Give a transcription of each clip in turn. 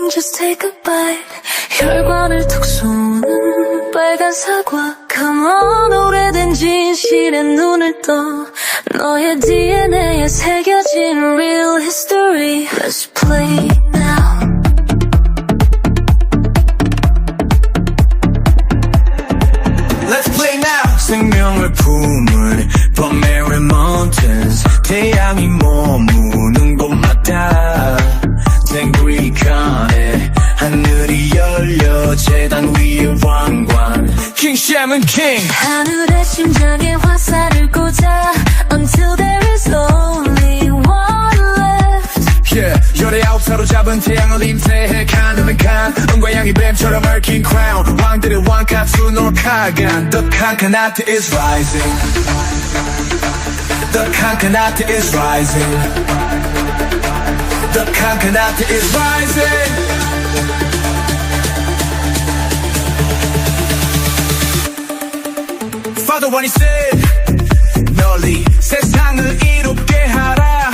just take a bite. 혈관을 톡 쏘는 빨간 사과. Come on, 오래된 진실에 눈을 떠. 너의 DNA에 새겨진 real history. Let's play now. Let's play now. 생명을 품을 범메리 mountains. 태양이 머무는 곳마다 댕구리 칸에 하늘이 열려 재단 위에 왕관. King Shaman King. 하늘의 심장에 화살을 꽂아 Until there is only one left. Yeah, 19살로 잡은 태양을 임태해 가늠한 칸. 은과양이 뱀처럼 얽힌 crown. 왕들의 왕카 투노카간. The Kankanata is rising. The Kankanata is rising. The Kankanata is rising. Father when he said 널리 세상을 이롭게 하라.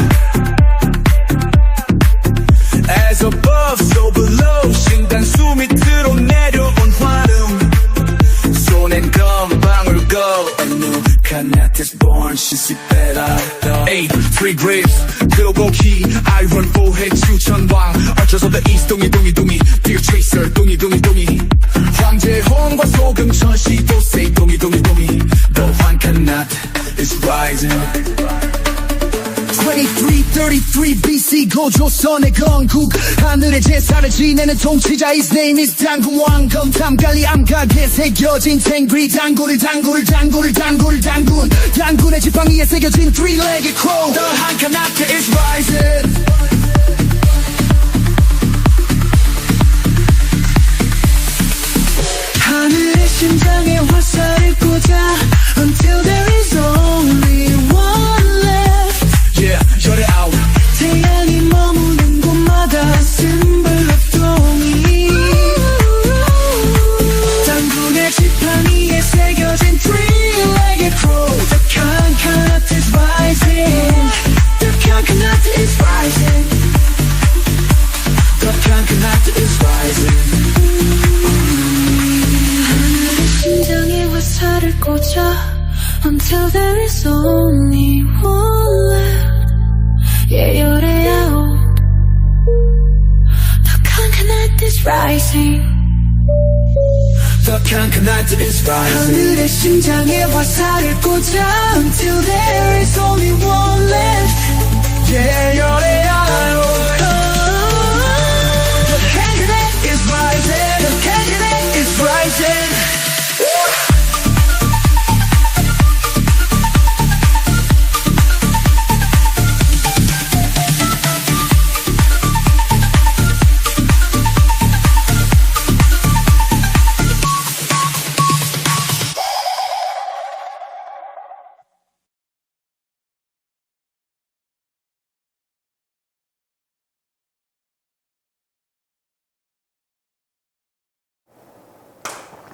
As above so below 신간 숨이 들어내려온 환음. 손엔 금방울 go. A new Kanat is born 시시베라. 8, 3 grapes 그러고 키 아이런 보해 추천왕. Archers of the east 동이 Dear chaser 동이 황제 홍과 소금 천시 도세 동이 The one Kanat is rising. 2333 BC 고조선의 건국. 하늘의 제사를 지내는 통치자 His name is 당군왕. 검탐관리 암각에 새겨진 탱그리 당군을 당군의 지팡 위에 새겨진 three-legged crow. The one Kanat is rising. 하늘의 심장에 화살을 꽂아 Until there is only one left. Yeah, you're the out. 태양이 머무는 곳마다 symbol of 동이. 당군의 지팡 위에 새겨진 three-legged crow. The Kankanat is rising. The Kankanat is rising. The Kankanat is rising. 심장에 화살을 꽂아 Until there is only one left. Yeah, you're the out. The Kankanat is rising. The Kankanat is rising. 하늘의 심장에 화살을 꽂아 Until there is only one left. Yeah, you're the out. The Kankanat is rising. The Kankanat is rising.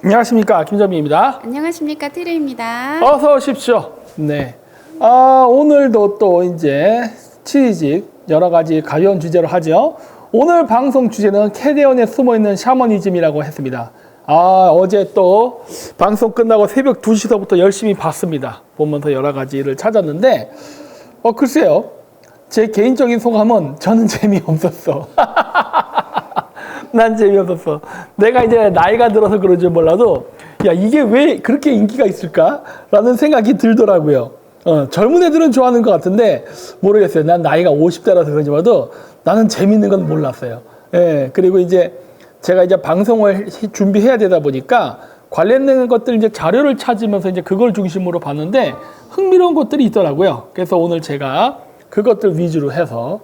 안녕하십니까, 김정민입니다. 안녕하십니까, 티르입니다. 어서 오십시오. 네. 오늘도 또 이제 취직 여러 가지 가벼운 주제로 하죠. 오늘 방송 주제는 캐대언에 숨어있는 샤머니즘이라고 했습니다. 어제 또 방송 끝나고 새벽 2시서부터 열심히 봤습니다. 보면서 여러 가지를 찾았는데, 글쎄요. 제 개인적인 소감은 저는 재미없었어. 난 재미없었어. 내가 이제 나이가 들어서 그런지 몰라도, 야, 이게 왜 그렇게 인기가 있을까? 라는 생각이 들더라고요. 젊은 애들은 좋아하는 것 같은데, 모르겠어요. 난 나이가 50대라서 그런지 몰라도 나는 재밌는 건 몰랐어요. 예, 그리고 이제 제가 이제 방송을 준비해야 되다 보니까 관련된 것들 이제 자료를 찾으면서 이제 그걸 중심으로 봤는데 흥미로운 것들이 있더라고요. 그래서 오늘 제가 그것들 위주로 해서,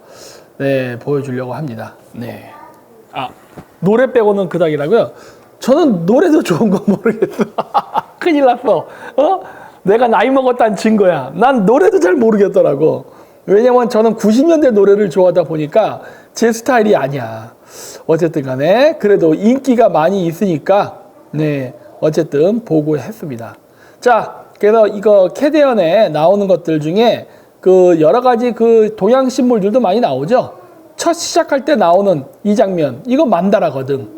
네, 보여주려고 합니다. 네. 노래 빼고는 그닥이라고요. 저는 노래도 좋은 거 모르겠어. 큰일 났어. 내가 나이 먹었다는 증거야. 난 노래도 잘 모르겠더라고. 왜냐면 저는 90년대 노래를 좋아하다 보니까 제 스타일이 아니야. 어쨌든 간에 그래도 인기가 많이 있으니까, 네, 어쨌든 보고 했습니다. 자, 그래서 이거 캐대언에 나오는 것들 중에 그 여러 가지 그 동양 식물들도 많이 나오죠. 첫 시작할 때 나오는 이 장면, 이거 만다라거든.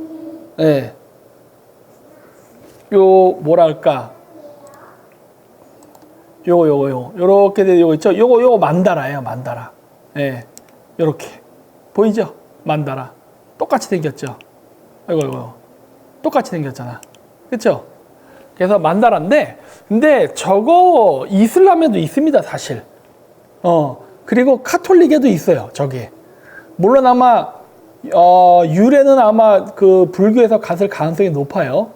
예. 요, 뭐랄까. 요렇게 돼, 요거 있죠? 요거 만다라예요, 만다라. 예. 요렇게. 보이죠? 만다라. 똑같이 생겼죠? 이거. 똑같이 생겼잖아. 그쵸? 그래서 만다라인데, 근데 저거 이슬람에도 있습니다, 사실. 그리고 카톨릭에도 있어요, 저게. 물론 아마, 유래는 아마 그 불교에서 갔을 가능성이 높아요.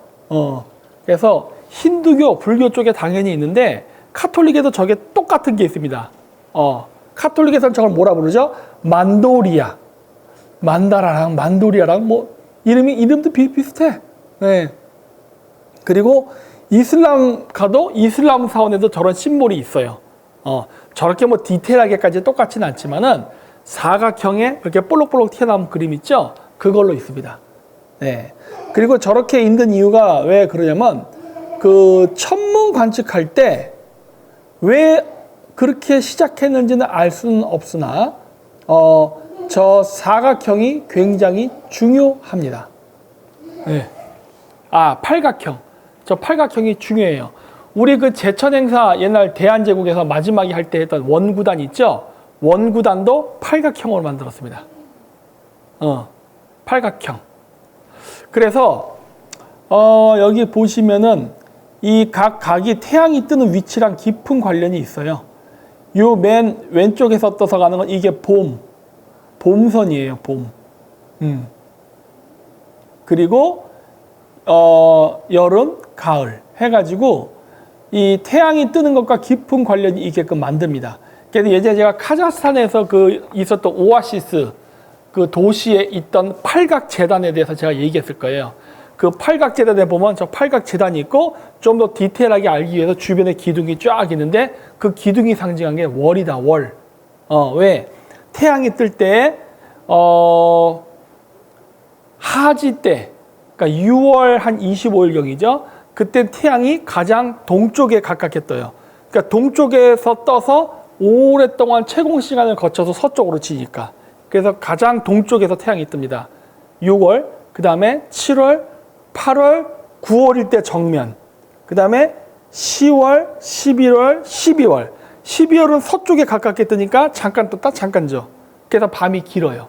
그래서 힌두교, 불교 쪽에 당연히 있는데, 카톨릭에도 저게 똑같은 게 있습니다. 카톨릭에서는 저걸 뭐라 부르죠? 만도리아. 만다라랑 만도리아랑 뭐, 이름도 비슷해. 네. 그리고 이슬람 가도 이슬람 사원에도 저런 심볼이 있어요. 저렇게 뭐 디테일하게까지 똑같지는 않지만은 사각형에 이렇게 볼록볼록 튀어나온 그림 있죠? 그걸로 있습니다. 네. 그리고 저렇게 있는 이유가 왜 그러냐면 그 천문 관측할 때 왜 그렇게 시작했는지는 알 수는 없으나 저 사각형이 굉장히 중요합니다. 네. 팔각형. 저 팔각형이 중요해요. 우리 그 제천 행사 옛날 대한제국에서 마지막에 할 때 했던 원구단 있죠? 원구단도 팔각형으로 만들었습니다. 팔각형. 그래서 여기 보시면은 이 각 각이 태양이 뜨는 위치랑 깊은 관련이 있어요. 요 맨 왼쪽에서 떠서 가는 건 이게 봄선이에요, 봄. 그리고 여름, 가을 해가지고 이 태양이 뜨는 것과 깊은 관련이 있게끔 만듭니다. 그래서 예전에 제가 카자흐스탄에서 그 있었던 오아시스 그 도시에 있던 팔각 재단에 대해서 제가 얘기했을 거예요. 그 팔각 재단에 보면 저 팔각 재단이 있고 좀 더 디테일하게 알기 위해서 주변에 기둥이 쫙 있는데 그 기둥이 상징한 게 월이다, 월. 왜? 태양이 뜰 때, 하지 때, 그러니까 6월 한 25일경이죠. 그때 태양이 가장 동쪽에 가깝게 떠요. 그러니까 동쪽에서 떠서 오랫동안 채공 시간을 거쳐서 서쪽으로 치니까. 그래서 가장 동쪽에서 태양이 뜹니다. 6월, 그 다음에 7월, 8월, 9월일 때 정면. 그 다음에 10월, 11월, 12월. 12월은 서쪽에 가깝게 뜨니까 잠깐 떴다, 잠깐 져. 그래서 밤이 길어요.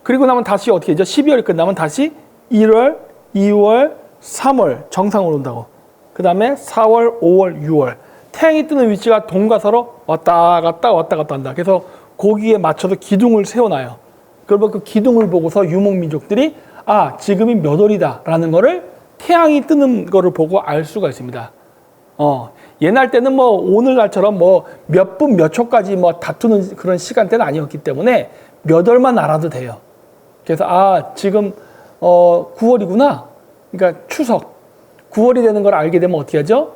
그리고 나면 다시 어떻게 되죠? 12월이 끝나면 다시 1월, 2월, 3월 정상으로 온다고. 그 다음에 4월, 5월, 6월. 태양이 뜨는 위치가 동과서로 왔다 갔다 한다. 그래서 거기에 맞춰서 기둥을 세워놔요. 그러면 그 기둥을 보고서 유목민족들이 지금이 몇 월이다라는 거를 태양이 뜨는 거를 보고 알 수가 있습니다. 옛날 때는 뭐 오늘날처럼 뭐 몇 분 몇 초까지 뭐 다투는 그런 시간대는 아니었기 때문에 몇 월만 알아도 돼요. 그래서 지금 9월이구나. 그러니까 추석 9월이 되는 걸 알게 되면 어떻게 하죠?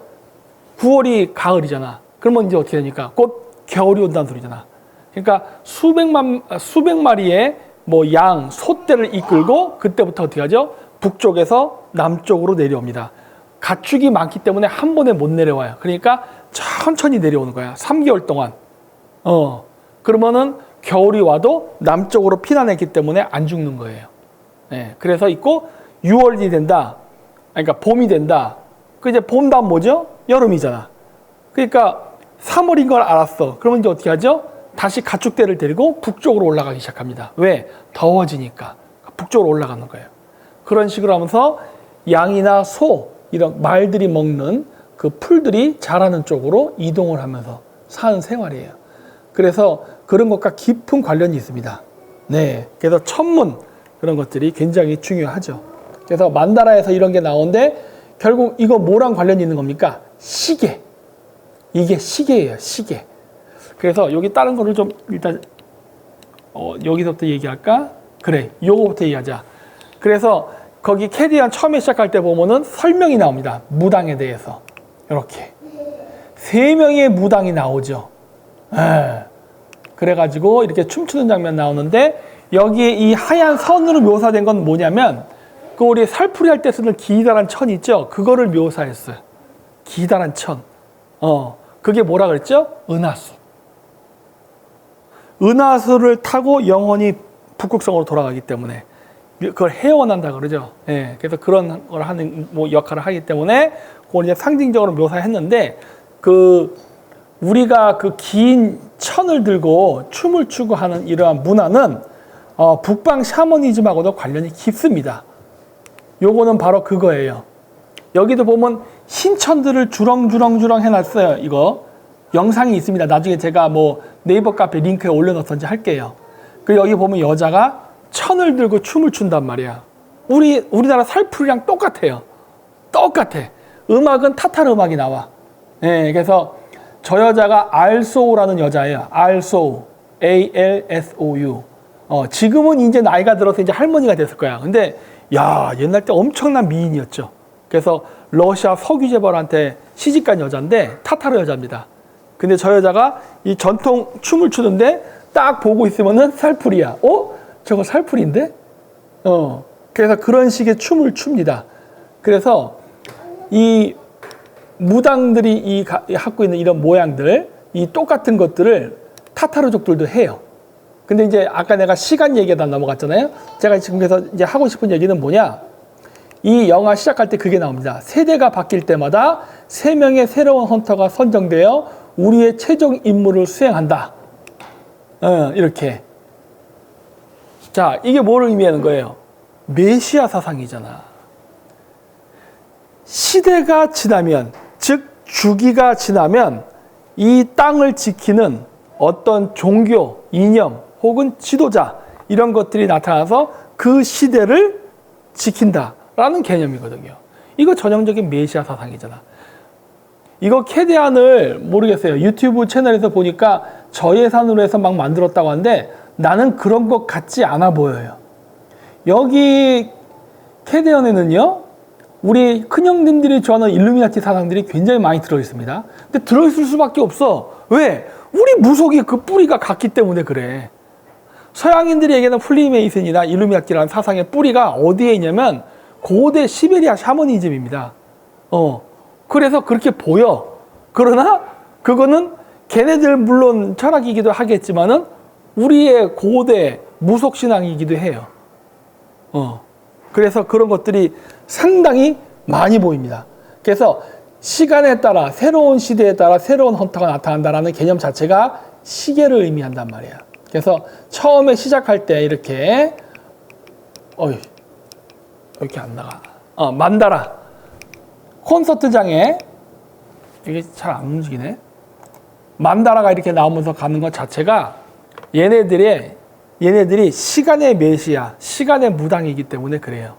9월이 가을이잖아. 그러면 이제 어떻게 되니까 곧 겨울이 온다는 소리잖아. 그러니까 수백 마리의 뭐 양, 소떼를 이끌고 그때부터 어떻게 하죠? 북쪽에서 남쪽으로 내려옵니다. 가축이 많기 때문에 한 번에 못 내려와요. 그러니까 천천히 내려오는 거야. 3개월 동안. 그러면은 겨울이 와도 남쪽으로 피난했기 때문에 안 죽는 거예요. 네, 그래서 있고 6월이 된다. 그러니까 봄이 된다. 그 이제 봄 다음 뭐죠? 여름이잖아. 그러니까 3월인 걸 알았어. 그러면 이제 어떻게 하죠? 다시 가축대를 데리고 북쪽으로 올라가기 시작합니다. 왜? 더워지니까. 북쪽으로 올라가는 거예요. 그런 식으로 하면서 양이나 소, 이런 말들이 먹는 그 풀들이 자라는 쪽으로 이동을 하면서 사는 생활이에요. 그래서 그런 것과 깊은 관련이 있습니다. 네. 그래서 천문, 그런 것들이 굉장히 중요하죠. 그래서 만다라에서 이런 게 나오는데 결국 이거 뭐랑 관련이 있는 겁니까? 시계. 이게 시계예요, 시계. 그래서 여기 다른 거를 좀 일단 여기서부터 얘기할까? 그래, 요거부터 얘기하자. 그래서 거기 캐디언 처음에 시작할 때 보면은 설명이 나옵니다. 무당에 대해서. 이렇게 3명의 무당이 나오죠. 그래가지고 이렇게 춤추는 장면 나오는데 여기에 이 하얀 선으로 묘사된 건 뭐냐면 그 우리 살풀이 할 때 쓰는 기다란 천 있죠? 그거를 묘사했어요. 기다란 천. 그게 뭐라 그랬죠? 은하수. 은하수를 타고 영혼이 북극성으로 돌아가기 때문에 그걸 해원한다 그러죠. 예, 그래서 그런 걸 하는 뭐 역할을 하기 때문에 그걸 이제 상징적으로 묘사했는데 우리가 그 긴 천을 들고 춤을 추고 하는 이러한 문화는 북방 샤머니즘하고도 관련이 깊습니다. 요거는 바로 그거예요. 여기도 보면 신천들을 주렁주렁 해놨어요. 이거 영상이 있습니다. 나중에 제가 뭐 네이버 카페 링크에 올려놓던지 할게요. 그리고 여기 보면 여자가 천을 들고 춤을 춘단 말이야. 우리나라 살풀이랑 똑같아요. 똑같아. 음악은 타타르 음악이 나와. 예, 그래서 저 여자가 알소우라는 여자예요. 알소우, ALSOU. 지금은 이제 나이가 들어서 이제 할머니가 됐을 거야. 근데 야, 옛날 때 엄청난 미인이었죠. 그래서 러시아 서규재벌한테 시집간 여자인데 타타르 여자입니다. 근데 저 여자가 이 전통 춤을 추는데 딱 보고 있으면은 살풀이야. 저거 살풀인데? 그래서 그런 식의 춤을 춥니다. 그래서 이 무당들이 갖고 있는 이런 모양들, 이 똑같은 것들을 타타르족들도 해요. 근데 이제 아까 내가 시간 얘기하다 넘어갔잖아요. 제가 지금 그래서 이제 하고 싶은 얘기는 뭐냐? 이 영화 시작할 때 그게 나옵니다. 세대가 바뀔 때마다 3명의 새로운 헌터가 선정되어 우리의 최종 임무를 수행한다. 이렇게. 자, 이게 뭐를 의미하는 거예요? 메시아 사상이잖아. 시대가 지나면, 즉 주기가 지나면 이 땅을 지키는 어떤 종교, 이념 혹은 지도자 이런 것들이 나타나서 그 시대를 지킨다라는 개념이거든요. 이거 전형적인 메시아 사상이잖아. 이거 캐대안을 모르겠어요. 유튜브 채널에서 보니까 저예산으로 해서 막 만들었다고 하는데 나는 그런 것 같지 않아 보여요. 여기 캐대안에는요, 우리 큰형님들이 좋아하는 일루미나티 사상들이 굉장히 많이 들어있습니다. 근데 들어있을 수밖에 없어. 왜? 우리 무속이 그 뿌리가 같기 때문에 그래. 서양인들이 얘기하는 프리메이슨이나 일루미나티라는 사상의 뿌리가 어디에 있냐면 고대 시베리아 샤머니즘입니다. 그래서 그렇게 보여. 그러나 그거는 걔네들 물론 철학이기도 하겠지만은 우리의 고대 무속신앙이기도 해요. 그래서 그런 것들이 상당히 많이 보입니다. 그래서 시간에 따라 새로운 시대에 따라 새로운 헌터가 나타난다라는 개념 자체가 시계를 의미한단 말이야. 그래서 처음에 시작할 때 이렇게 이렇게 안 나가. 만다라 콘서트장에 이게 잘 안 움직이네. 만다라가 이렇게 나오면서 가는 것 자체가 얘네들이 시간의 메시아, 시간의 무당이기 때문에 그래요.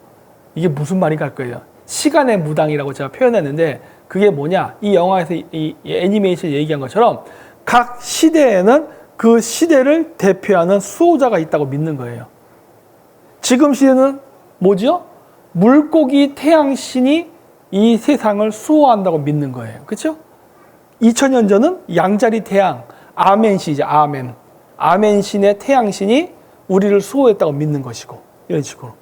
이게 무슨 말인가 할 거예요. 시간의 무당이라고 제가 표현했는데 그게 뭐냐? 이 영화에서 이 애니메이션 얘기한 것처럼 각 시대에는 그 시대를 대표하는 수호자가 있다고 믿는 거예요. 지금 시대는 뭐죠? 물고기 태양신이 이 세상을 수호한다고 믿는 거예요. 그렇죠? 2000년 전은 양자리 태양, 아멘신이죠. 아멘신의 태양신이 우리를 수호했다고 믿는 것이고 이런 식으로.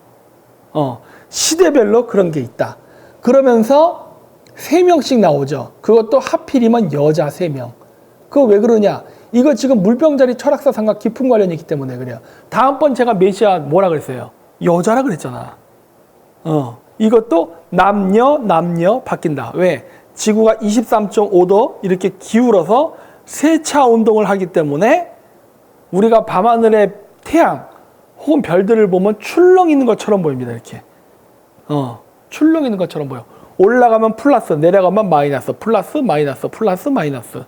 시대별로 그런 게 있다. 그러면서 3명씩 나오죠. 그것도 하필이면 여자 3명. 그거 왜 그러냐? 이거 지금 물병자리 철학사상과 깊은 관련이 있기 때문에 그래요. 다음번 제가 메시아 뭐라 그랬어요? 여자라 그랬잖아. 이것도 남녀 바뀐다. 왜? 지구가 23.5도 이렇게 기울어서 세차 운동을 하기 때문에 우리가 밤하늘의 태양 혹은 별들을 보면 출렁 있는 것처럼 보입니다. 이렇게. 출렁 있는 것처럼 보여. 올라가면 플러스, 내려가면 마이너스, 플러스, 마이너스, 플러스, 마이너스.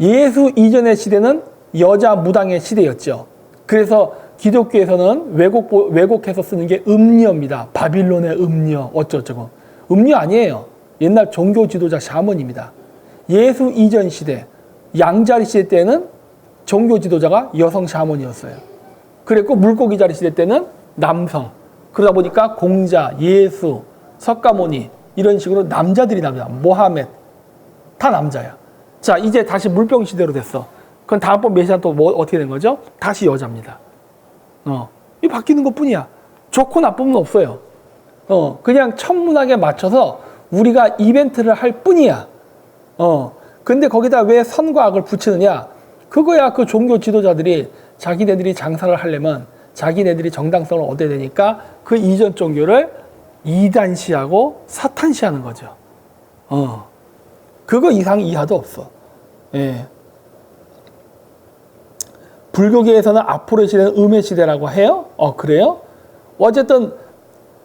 예수 이전의 시대는 여자 무당의 시대였죠. 그래서 기독교에서는 왜곡해서 쓰는 게 음녀입니다. 바빌론의 음녀, 어쩌고저쩌고. 음녀 아니에요. 옛날 종교 지도자 샤먼입니다. 예수 이전 시대, 양자리 시대 때는 종교 지도자가 여성 샤먼이었어요. 그랬고 물고기 자리 시대 때는 남성. 그러다 보니까 공자, 예수, 석가모니 이런 식으로 남자들이 나옵니다. 모하멧 다 남자야. 자, 이제 다시 물병 시대로 됐어. 그럼 다음번 메시아는 또 뭐 어떻게 된 거죠? 다시 여자입니다. 이 바뀌는 것뿐이야. 좋고 나쁨은 없어요. 그냥 천문학에 맞춰서 우리가 이벤트를 할 뿐이야. 근데 거기다 왜 선과 악을 붙이느냐? 그거야 그 종교 지도자들이 자기네들이 장사를 하려면 자기네들이 정당성을 얻어야 되니까 그 이전 종교를 이단시하고 사탄시하는 거죠. 그거 이상 이하도 없어. 예. 불교계에서는 앞으로의 시대는 음의 시대라고 해요? 그래요? 어쨌든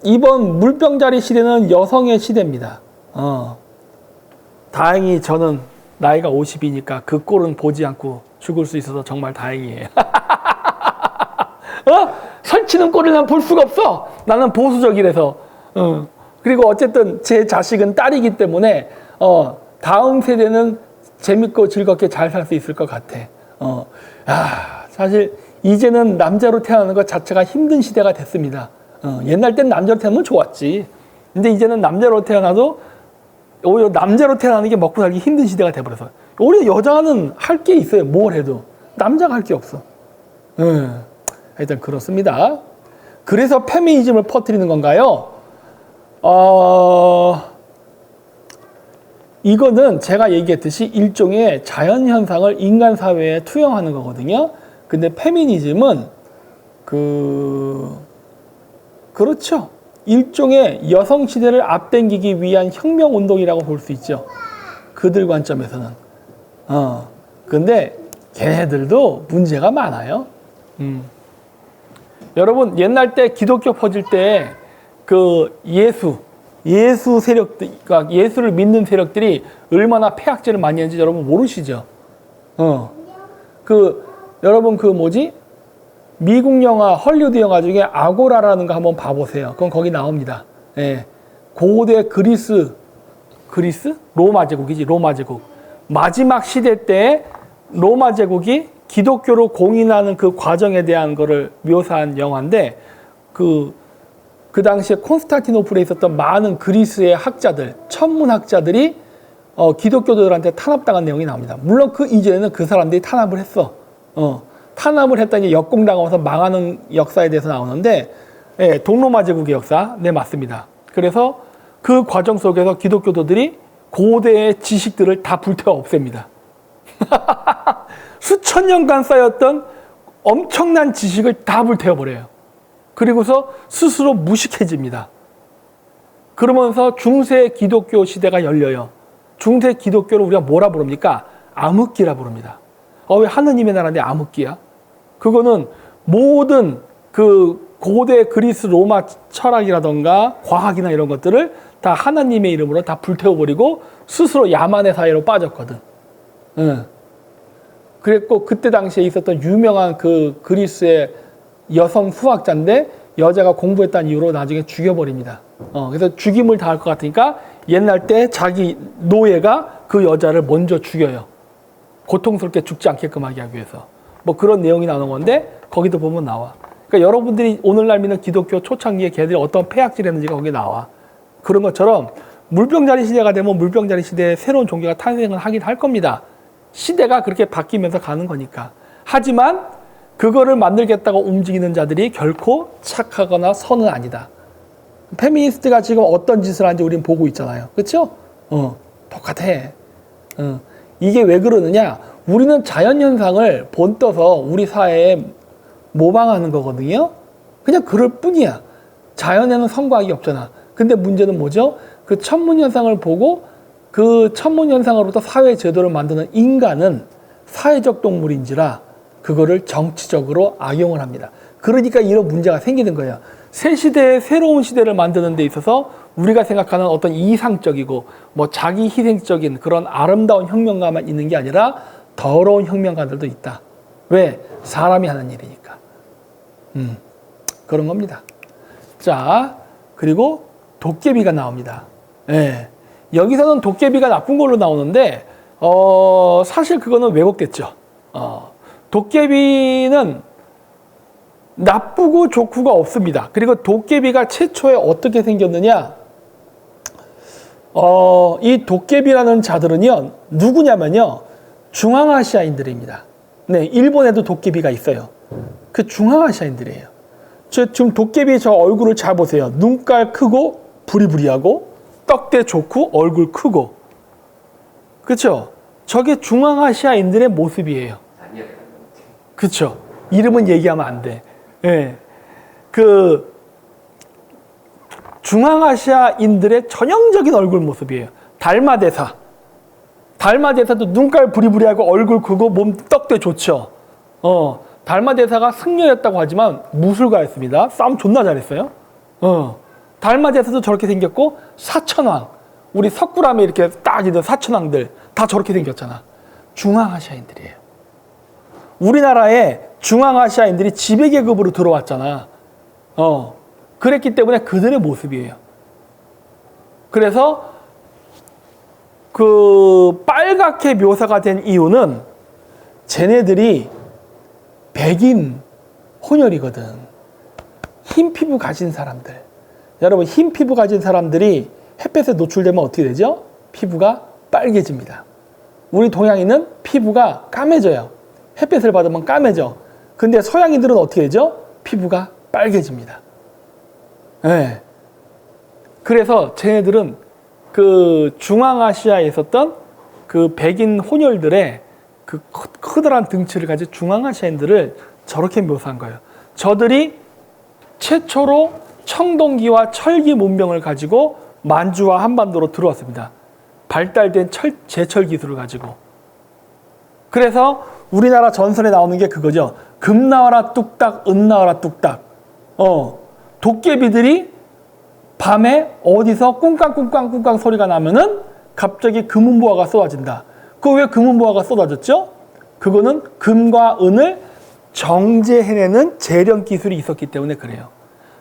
이번 물병자리 시대는 여성의 시대입니다. 다행히 저는 나이가 50이니까 그 꼴은 보지 않고 죽을 수 있어서 정말 다행이에요. 설치는 꼴을 난 볼 수가 없어. 나는 보수적이라서. 그리고 어쨌든 제 자식은 딸이기 때문에 다음 세대는 재밌고 즐겁게 잘 살 수 있을 것 같아. 사실 이제는 남자로 태어나는 것 자체가 힘든 시대가 됐습니다. 옛날 땐 남자로 태어나면 좋았지. 근데 이제는 남자로 태어나도 오히려 남자로 태어나는 게 먹고 살기 힘든 시대가 돼버려서 오히려 여자는 할 게 있어요. 뭘 해도. 남자가 할 게 없어. 하여튼 그렇습니다. 그래서 페미니즘을 퍼뜨리는 건가요? 이거는 제가 얘기했듯이 일종의 자연현상을 인간 사회에 투영하는 거거든요. 근데 페미니즘은 그렇죠. 일종의 여성 시대를 앞당기기 위한 혁명 운동이라고 볼 수 있죠. 그들 관점에서는. 근데 걔네들도 문제가 많아요. 여러분 옛날 때 기독교 퍼질 때 그 예수 세력들, 그러니까 예수를 믿는 세력들이 얼마나 폐악질을 많이 했는지 여러분 모르시죠? 여러분 미국 영화, 헐리우드 영화 중에 아고라라는 거 한번 봐보세요. 그건 거기 나옵니다. 예. 고대 그리스? 로마 제국이지, 로마 제국. 마지막 시대 때 로마 제국이 기독교로 공인하는 그 과정에 대한 거를 묘사한 영화인데, 그 당시에 콘스탄티노플에 있었던 많은 그리스의 학자들, 천문학자들이 기독교도들한테 탄압당한 내용이 나옵니다. 물론 그 이전에는 그 사람들이 탄압을 했어. 탄압을 했더니 역공당하면서 망하는 역사에 대해서 나오는데, 예, 동로마 제국의 역사, 네, 맞습니다. 그래서 그 과정 속에서 기독교도들이 고대의 지식들을 다 불태워 없앱니다. 수천 년간 쌓였던 엄청난 지식을 다 불태워버려요. 그리고서 스스로 무식해집니다. 그러면서 중세 기독교 시대가 열려요. 중세 기독교를 우리가 뭐라 부릅니까? 암흑기라 부릅니다. 왜 하느님의 나라인데 암흑기야? 그거는 모든 그 고대 그리스 로마 철학이라던가 과학이나 이런 것들을 다 하나님의 이름으로 다 불태워버리고 스스로 야만의 사회로 빠졌거든. 그랬고 그때 당시에 있었던 유명한 그 그리스의 여성 수학자인데 여자가 공부했다는 이유로 나중에 죽여버립니다. 그래서 죽임을 당할 것 같으니까 옛날 때 자기 노예가 그 여자를 먼저 죽여요. 고통스럽게 죽지 않게끔 하기 위해서. 뭐 그런 내용이 나오는 건데 거기도 보면 나와. 그러니까 여러분들이 오늘날 믿는 기독교 초창기에 걔들이 어떤 폐악질 했는지가 거기에 나와. 그런 것처럼 물병자리 시대가 되면 물병자리 시대에 새로운 종교가 탄생을 하긴 할 겁니다. 시대가 그렇게 바뀌면서 가는 거니까. 하지만 그거를 만들겠다고 움직이는 자들이 결코 착하거나 선은 아니다. 페미니스트가 지금 어떤 짓을 하는지 우리는 보고 있잖아요. 그렇죠? 똑같아. 이게 왜 그러느냐? 우리는 자연현상을 본떠서 우리 사회에 모방하는 거거든요. 그냥 그럴 뿐이야. 자연에는 선과학이 없잖아. 근데 문제는 뭐죠? 그 천문현상을 보고 그 천문현상으로부터 사회 제도를 만드는 인간은 사회적 동물인지라 그거를 정치적으로 악용을 합니다. 그러니까 이런 문제가 생기는 거예요. 새 시대의 새로운 시대를 만드는 데 있어서 우리가 생각하는 어떤 이상적이고 뭐 자기 희생적인 그런 아름다운 혁명가만 있는 게 아니라 더러운 혁명가들도 있다. 왜? 사람이 하는 일이니까. 그런 겁니다. 자, 그리고 도깨비가 나옵니다. 예. 여기서는 도깨비가 나쁜 걸로 나오는데 사실 그거는 왜곡됐죠. 도깨비는 나쁘고 좋고가 없습니다. 그리고 도깨비가 최초에 어떻게 생겼느냐? 이 도깨비라는 자들은요, 누구냐면요, 중앙아시아인들입니다. 네, 일본에도 도깨비가 있어요. 그 중앙아시아인들이에요. 지금 도깨비 저 얼굴을 잘 보세요. 눈깔 크고 부리부리하고 떡대 좋고 얼굴 크고, 그렇죠? 저게 중앙아시아인들의 모습이에요. 그렇죠? 이름은 얘기하면 안 돼. 예. 그 중앙아시아인들의 전형적인 얼굴 모습이에요. 달마대사. 달마대사도 눈깔 부리부리하고 얼굴 크고 몸 떡대 좋죠. 달마대사가 승려였다고 하지만 무술가였습니다. 싸움 존나 잘했어요. 달마대사도 저렇게 생겼고 사천왕, 우리 석굴암에 이렇게 딱 있는 사천왕들 다 저렇게 생겼잖아. 중앙아시아인들이에요. 우리나라에 중앙아시아인들이 지배계급으로 들어왔잖아. 그랬기 때문에 그들의 모습이에요. 그래서 그 빨갛게 묘사가 된 이유는 쟤네들이 백인 혼혈이거든. 흰 피부 가진 사람들. 여러분, 흰 피부 가진 사람들이 햇볕에 노출되면 어떻게 되죠? 피부가 빨개집니다. 우리 동양인은 피부가 까매져요. 햇볕을 받으면 까매져. 근데 서양인들은 어떻게 되죠? 피부가 빨개집니다. 네. 그래서 쟤네들은 그 중앙아시아에 있었던 그 백인 혼혈들의 그 커다란 등치를 가진 중앙아시아인들을 저렇게 묘사한 거예요. 저들이 최초로 청동기와 철기 문명을 가지고 만주와 한반도로 들어왔습니다. 발달된 제철 기술을 가지고. 그래서 우리나라 전설에 나오는 게 그거죠. 금 나와라 뚝딱, 은 나와라 뚝딱. 도깨비들이 밤에 어디서 꿍깡꿍깡꿍깡 소리가 나면은 갑자기 금은보화가 쏟아진다. 그 왜 금은보화가 쏟아졌죠? 그거는 금과 은을 정제해내는 재련 기술이 있었기 때문에 그래요.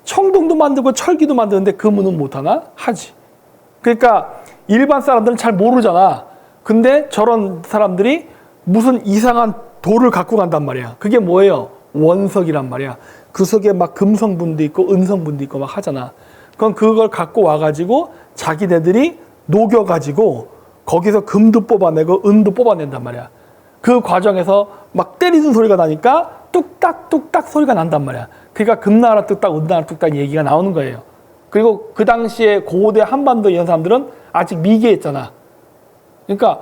청동도 만들고 철기도 만드는데 금은은 못하나? 하지. 그러니까 일반 사람들은 잘 모르잖아. 근데 저런 사람들이 무슨 이상한 돌을 갖고 간단 말이야. 그게 뭐예요? 원석이란 말이야. 그 속에 막 금성분도 있고 은성분도 있고 막 하잖아. 그럼 그걸 갖고 와가지고 자기네들이 녹여가지고 거기서 금도 뽑아내고 은도 뽑아낸단 말이야. 그 과정에서 막 때리는 소리가 나니까 뚝딱뚝딱 소리가 난단 말이야. 그러니까 금나라 뚝딱, 은나라 뚝딱 얘기가 나오는 거예요. 그리고 그 당시에 고대 한반도 이런 사람들은 아직 미개했잖아. 그러니까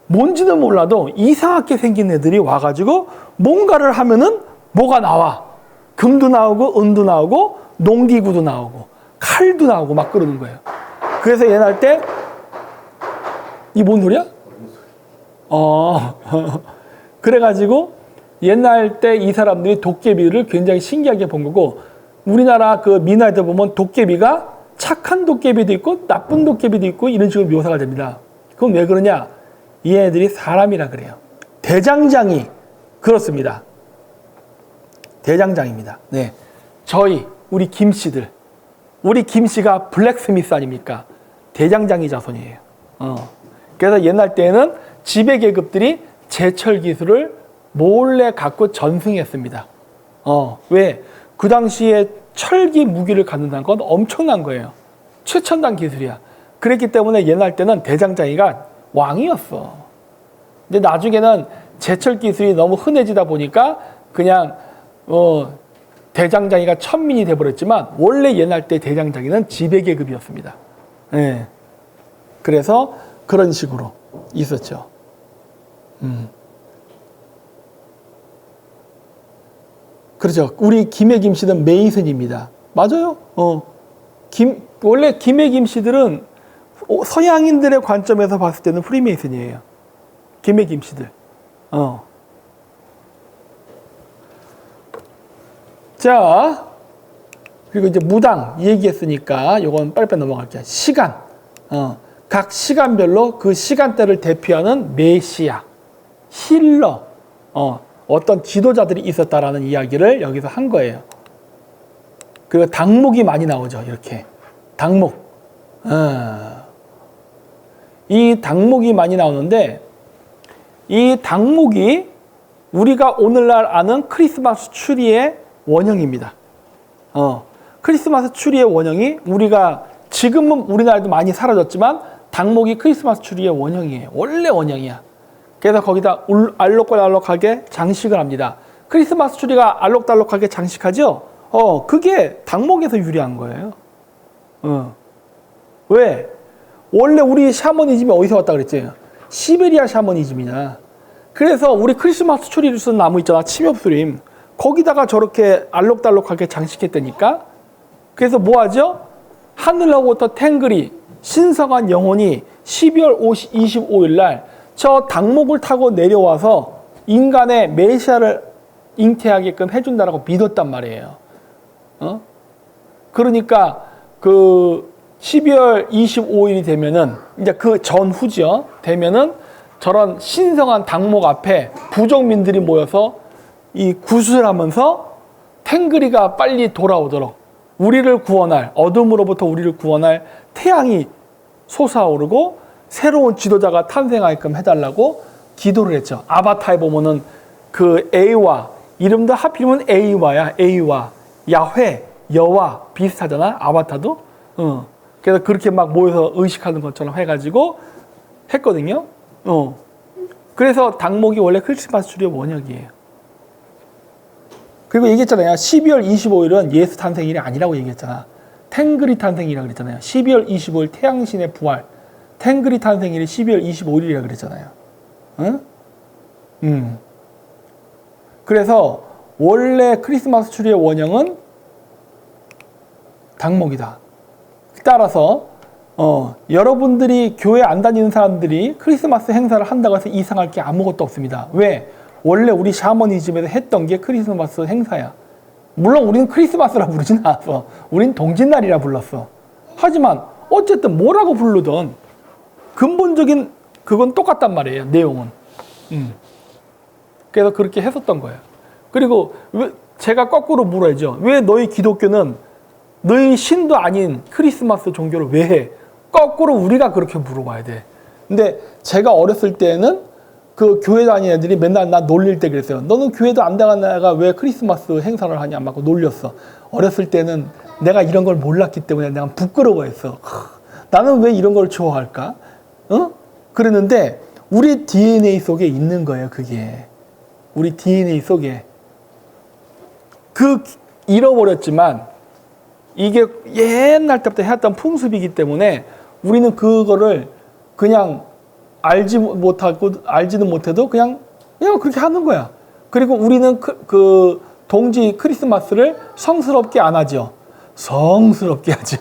뭔지는 몰라도 이상하게 생긴 애들이 와가지고 뭔가를 하면은 뭐가 나와. 금도 나오고 은도 나오고 농기구도 나오고 칼도 나오고 막 그러는 거예요. 그래서 옛날 때 이 뭔 소리야? 그래가지고 옛날 때 이 사람들이 도깨비를 굉장히 신기하게 본 거고, 우리나라 그 민화에도 보면 도깨비가 착한 도깨비도 있고 나쁜 도깨비도 있고 이런 식으로 묘사가 됩니다. 그건 왜 그러냐? 얘네들이 사람이라 그래요. 대장장이 그렇습니다. 대장장입니다. 네, 우리 김씨들, 우리 김씨가 블랙스미스 아닙니까? 대장장이 자손이에요. 그래서 옛날 때에는 지배 계급들이 제철 기술을 몰래 갖고 전승했습니다. 왜? 그 당시에 철기 무기를 갖는다는 건 엄청난 거예요. 최첨단 기술이야. 그랬기 때문에 옛날 때는 대장장이가 왕이었어. 근데 나중에는 제철 기술이 너무 흔해지다 보니까 그냥 대장장이가 천민이 돼버렸지만 원래 옛날 때 대장장이는 지배계급이었습니다. 네. 그래서 그런 식으로 있었죠. 그렇죠. 우리 김해 김씨는 메이슨입니다. 맞아요. 원래 김해 김씨들은 서양인들의 관점에서 봤을 때는 프리메이슨이에요. 김해 김씨들. 자, 그리고 이제 무당 얘기했으니까 요건 빨리빨리 넘어갈게요. 시간. 각 시간별로 그 시간대를 대표하는 메시아, 힐러, 어떤 지도자들이 있었다라는 이야기를 여기서 한 거예요. 그리고 당목이 많이 나오죠. 이렇게. 당목. 이 당목이 많이 나오는데, 이 당목이 우리가 오늘날 아는 크리스마스 추리의 원형입니다. 크리스마스 추리의 원형이 우리가 지금은 우리나라에도 많이 사라졌지만 당목이 크리스마스 추리의 원형이에요. 원래 원형이야. 그래서 거기다 알록달록하게 장식을 합니다. 크리스마스 추리가 알록달록하게 장식하죠? 그게 당목에서 유래한 거예요. 왜? 원래 우리 샤머니즘이 어디서 왔다 그랬지? 시베리아 샤머니즘이냐. 그래서 우리 크리스마스 추리를 쓰는 나무 있잖아. 침엽수림. 거기다가 저렇게 알록달록하게 장식했다니까. 그래서 뭐 하죠? 하늘로부터 탱글이 신성한 영혼이 12월 25일 날 저 닭목을 타고 내려와서 인간의 메시아를 잉태하게끔 해준다라고 믿었단 말이에요. 그러니까 그 12월 25일이 되면은 이제 그 전후죠. 되면은 저런 신성한 닭목 앞에 부족민들이 모여서 이 구슬하면서 탱그리가 빨리 돌아오도록 우리를 구원할, 어둠으로부터 우리를 구원할 태양이 솟아오르고 새로운 지도자가 탄생하게끔 해달라고 기도를 했죠. 아바타에 보면은 그 에이와, 이름도 하필이면 에이와야. 에이와, 야훼, 여와 비슷하잖아. 아바타도. 그래서 그렇게 막 모여서 의식하는 것처럼 해가지고 했거든요. 그래서 닭목이 원래 크리스마스 트리의 원형이에요. 그리고 얘기했잖아요. 12월 25일은 예수 탄생일이 아니라고 얘기했잖아. 탱그리 탄생이라고 그랬잖아요. 12월 25일 태양신의 부활. 탱그리 탄생일이 12월 25일이라고 그랬잖아요. 그래서 원래 크리스마스 트리의 원형은 닭목이다. 따라서 여러분들이 교회 안 다니는 사람들이 크리스마스 행사를 한다고 해서 이상할 게 아무것도 없습니다. 왜? 원래 우리 샤머니즘에서 했던 게 크리스마스 행사야. 물론 우리는 크리스마스라 부르진 않았어. 우린 동짓날이라 불렀어. 하지만 어쨌든 뭐라고 부르든 근본적인 그건 똑같단 말이에요. 내용은. 그래서 그렇게 했었던 거예요. 그리고 왜 제가 거꾸로 물어야죠. 왜 너희 기독교는 너희 신도 아닌 크리스마스 종교를 왜 해? 거꾸로 우리가 그렇게 물어봐야 돼. 근데 제가 어렸을 때는 그 교회 다니는 애들이 맨날 나 놀릴 때 그랬어요. 너는 교회도 안 다니는 애가 왜 크리스마스 행사를 하냐 막 놀렸어. 어렸을 때는 내가 이런 걸 몰랐기 때문에 내가 부끄러워했어. 나는 왜 이런 걸 좋아할까? 그랬는데 우리 DNA 속에 있는 거예요. 그게 우리 DNA 속에 잃어버렸지만 이게 옛날 때부터 해왔던 풍습이기 때문에 우리는 그거를 그냥 알지는 못해도 그냥 그렇게 하는 거야. 그리고 우리는 그 동지 크리스마스를 성스럽게 안 하죠. 성스럽게 하죠.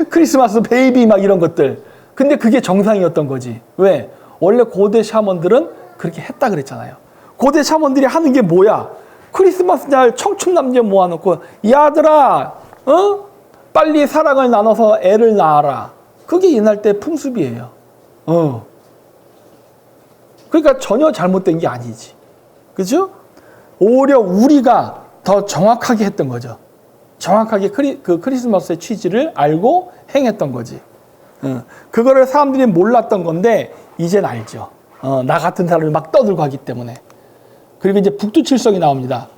크리스마스 베이비 막 이런 것들. 근데 그게 정상이었던 거지. 왜? 원래 고대 샤먼들은 그렇게 했다 그랬잖아요. 고대 샤먼들이 하는 게 뭐야? 크리스마스 날 청춘 남녀 모아놓고 야들아, 빨리 사랑을 나눠서 애를 낳아라. 그게 옛날 때 풍습이에요. 그러니까 전혀 잘못된 게 아니지. 그죠? 오히려 우리가 더 정확하게 했던 거죠. 정확하게 그 크리스마스의 취지를 알고 행했던 거지. 그거를 사람들이 몰랐던 건데 이젠 알죠. 나 같은 사람을 막 떠들고 하기 때문에. 그리고 이제 북두칠성이 나옵니다.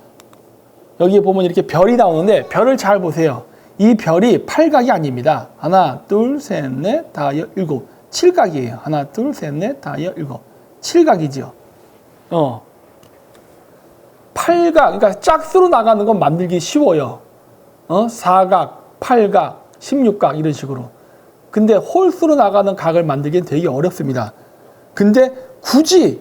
여기 보면 이렇게 별이 나오는데 별을 잘 보세요. 이 별이 팔각이 아닙니다. 하나, 둘, 셋, 넷, 다섯, 일곱. 칠각이에요. 하나, 둘, 셋, 넷, 다섯, 일곱. 칠각이죠. 팔각, 그러니까 짝수로 나가는 건 만들기 쉬워요. 사각, 팔각, 16각 이런 식으로. 근데 홀수로 나가는 각을 만들기는 되게 어렵습니다. 근데 굳이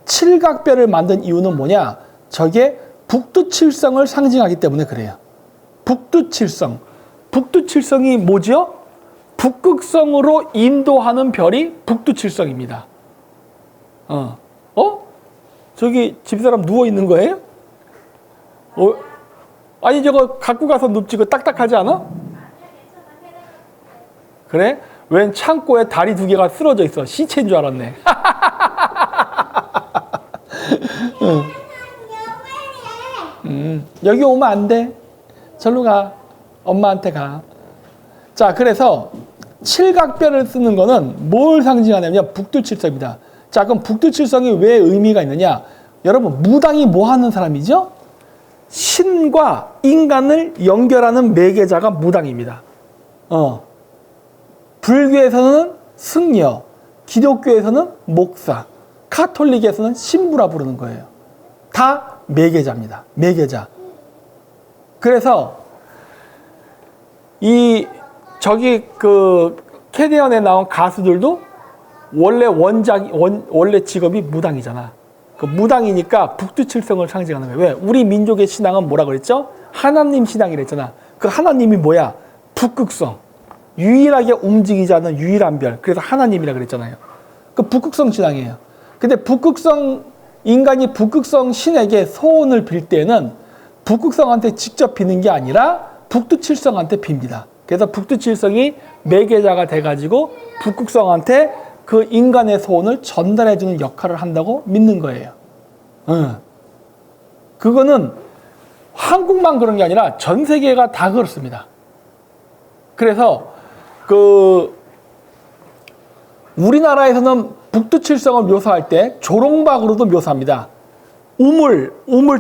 칠각별을 만든 이유는 뭐냐? 저게 북두칠성을 상징하기 때문에 그래요. 북두칠성. 북두칠성이 뭐죠? 북극성으로 인도하는 별이 북두칠성입니다. 저기 집사람 누워 있는 거예요? 아니 저거 갖고 가서 눕지. 그 딱딱하지 않아? 그래? 웬 창고에 다리 두 개가 쓰러져 있어. 시체인 줄 알았네. 여기 오면 안 돼. 절로 가. 엄마한테 가. 자, 그래서 칠각별을 쓰는 거는 뭘 상징하냐면 북두칠성입니다. 자, 그럼 북두칠성이 왜 의미가 있느냐? 여러분, 무당이 뭐 하는 사람이죠? 신과 인간을 연결하는 매개자가 무당입니다. 불교에서는 승려, 기독교에서는 목사, 카톨릭에서는 신부라 부르는 거예요. 다 매개자입니다. 매개자. 그래서 저기 그 캐대언에 나온 가수들도 원래 직업이 무당이잖아. 그 무당이니까 북두칠성을 상징하는 거예요. 왜? 우리 민족의 신앙은 뭐라 그랬죠? 하나님 신앙이랬잖아. 그 하나님이 뭐야? 북극성. 유일하게 움직이지 않는 유일한 별. 그래서 하나님이라 그랬잖아요. 그 북극성 신앙이에요. 근데 인간이 북극성 신에게 소원을 빌 때는 북극성한테 직접 비는 게 아니라 북두칠성한테 빕니다. 그래서 북두칠성이 매개자가 돼가지고 북극성한테 그 인간의 소원을 전달해주는 역할을 한다고 믿는 거예요. 그거는 한국만 그런 게 아니라 전 세계가 다 그렇습니다. 그래서 우리나라에서는 북두칠성을 묘사할 때 조롱박으로도 묘사합니다. 우물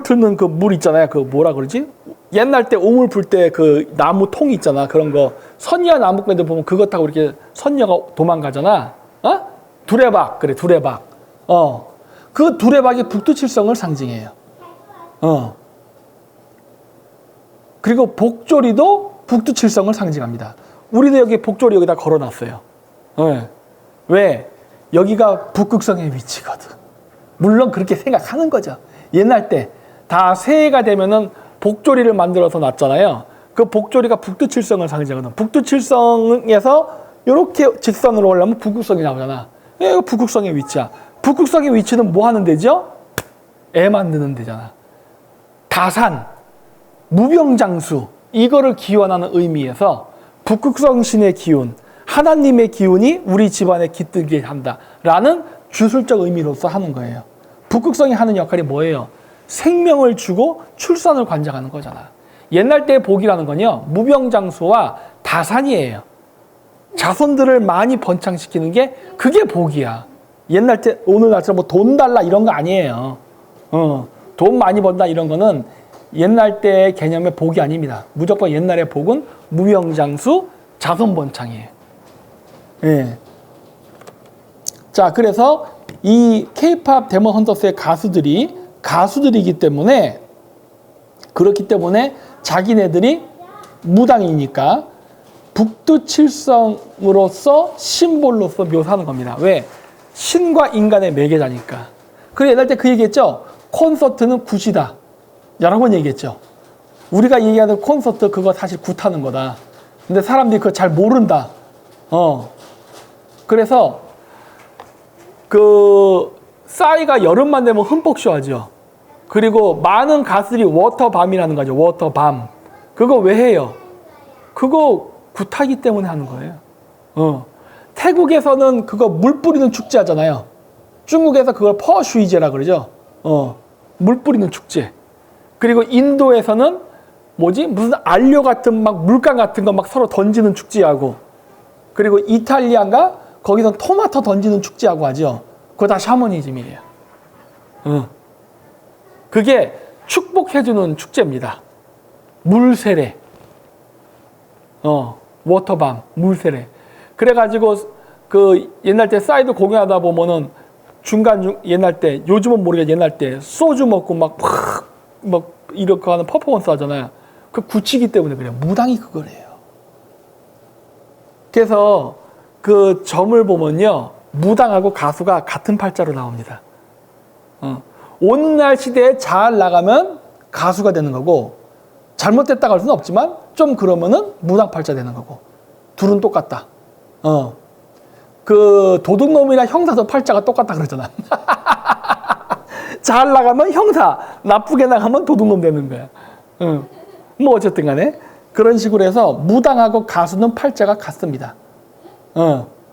틀는 그 물 있잖아요. 그 뭐라 그러지? 옛날 때 우물 풀 때 그 나무 통 있잖아. 그런 거. 선녀 나무꾼들 보면 그거 타고 이렇게 선녀가 도망가잖아. 두레박. 그래, 두레박. 그 두레박이 북두칠성을 상징해요. 그리고 복조리도 북두칠성을 상징합니다. 우리도 여기 복조리 여기다 걸어놨어요. 왜? 여기가 북극성의 위치거든. 물론 그렇게 생각하는 거죠. 옛날 때 다 새해가 되면은 복조리를 만들어서 놨잖아요. 그 복조리가 북두칠성을 상징하거든. 북두칠성에서 이렇게 직선으로 올라오면 북극성이 나오잖아. 이거 북극성의 위치야. 북극성의 위치는 뭐 하는 데죠? 애 만드는 데잖아. 다산, 무병장수, 이거를 기원하는 의미에서 북극성 신의 기운, 하나님의 기운이 우리 집안에 깃들게 한다라는 주술적 의미로서 하는 거예요. 북극성이 하는 역할이 뭐예요? 생명을 주고 출산을 관장하는 거잖아. 옛날 때의 복이라는 건요, 무병장수와 다산이에요. 자손들을 많이 번창시키는 게 그게 복이야. 옛날 때 오늘날처럼 뭐 돈 달라 이런 거 아니에요. 돈 많이 번다 이런 거는 옛날 때의 개념의 복이 아닙니다. 무조건 옛날의 복은 무병장수, 자손 번창이에요. 예. 자, 그래서 이 K-팝 데몬 헌터스의 가수들이기 때문에, 그렇기 때문에 자기네들이 무당이니까 북두칠성으로서 심볼로서 묘사하는 겁니다. 왜? 신과 인간의 매개자니까. 그리고 옛날 때 그 얘기했죠. 콘서트는 굿이다. 여러 번 얘기했죠. 우리가 얘기하는 콘서트 그거 사실 굿하는 거다. 근데 사람들이 그거 잘 모른다. 그래서 싸이가 여름만 되면 흠뻑 쇼하죠. 그리고 많은 가수들이 워터밤이라는 거죠. 워터밤. 그거 왜 해요? 그거 굿하기 때문에 하는 거예요. 태국에서는 그거 물 뿌리는 축제 하잖아요. 중국에서 그걸 퍼슈이제라 그러죠. 물 뿌리는 축제. 그리고 인도에서는 무슨 안료 같은 막 물감 같은 거 막 서로 던지는 축제하고, 그리고 이탈리아인가 거기서 토마토 던지는 축제하고 하죠. 그거 다 샤머니즘이에요. 그게 축복해주는 축제입니다. 물세례. 워터밤, 물세례. 그래가지고 옛날 때 사이드 공연하다 보면은 옛날 때, 요즘은 모르겠 옛날 때 소주 먹고 막 이렇게 하는 퍼포먼스 하잖아요. 그 굳히기 때문에 그래요. 무당이 그거래요. 그래서 그 점을 보면요, 무당하고 가수가 같은 팔자로 나옵니다. 오늘날 시대에 잘 나가면 가수가 되는 거고, 잘못됐다고 할 수는 없지만 좀 그러면은 무당 팔자 되는 거고, 둘은 똑같다. 그 도둑놈이나 형사도 팔자가 똑같다 그러잖아. 잘 나가면 형사, 나쁘게 나가면 도둑놈 되는 거야. 뭐 어쨌든 간에 그런 식으로 해서 무당하고 가수는 팔자가 같습니다.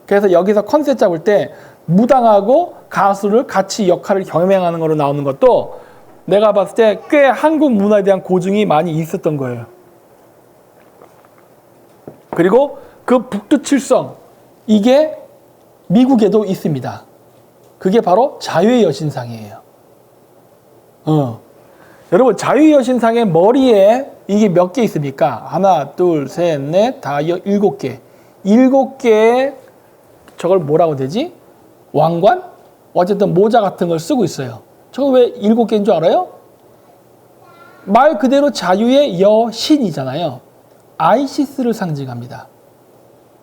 그래서 여기서 컨셉 잡을 때 무당하고 가수를 같이 역할을 겸행하는 거로 나오는 것도 내가 봤을 때 꽤 한국 문화에 대한 고증이 많이 있었던 거예요. 그리고 그 북두칠성, 이게 미국에도 있습니다. 그게 바로 자유의 여신상이에요. 여러분, 자유의 여신상의 머리에 이게 몇 개 있습니까? 하나, 둘, 셋, 넷, 다 7개. 7개의 저걸 뭐라고 되지? 왕관? 어쨌든 모자 같은 걸 쓰고 있어요. 저거 왜 7개인 줄 알아요? 말 그대로 자유의 여신이잖아요. 아이시스를 상징합니다.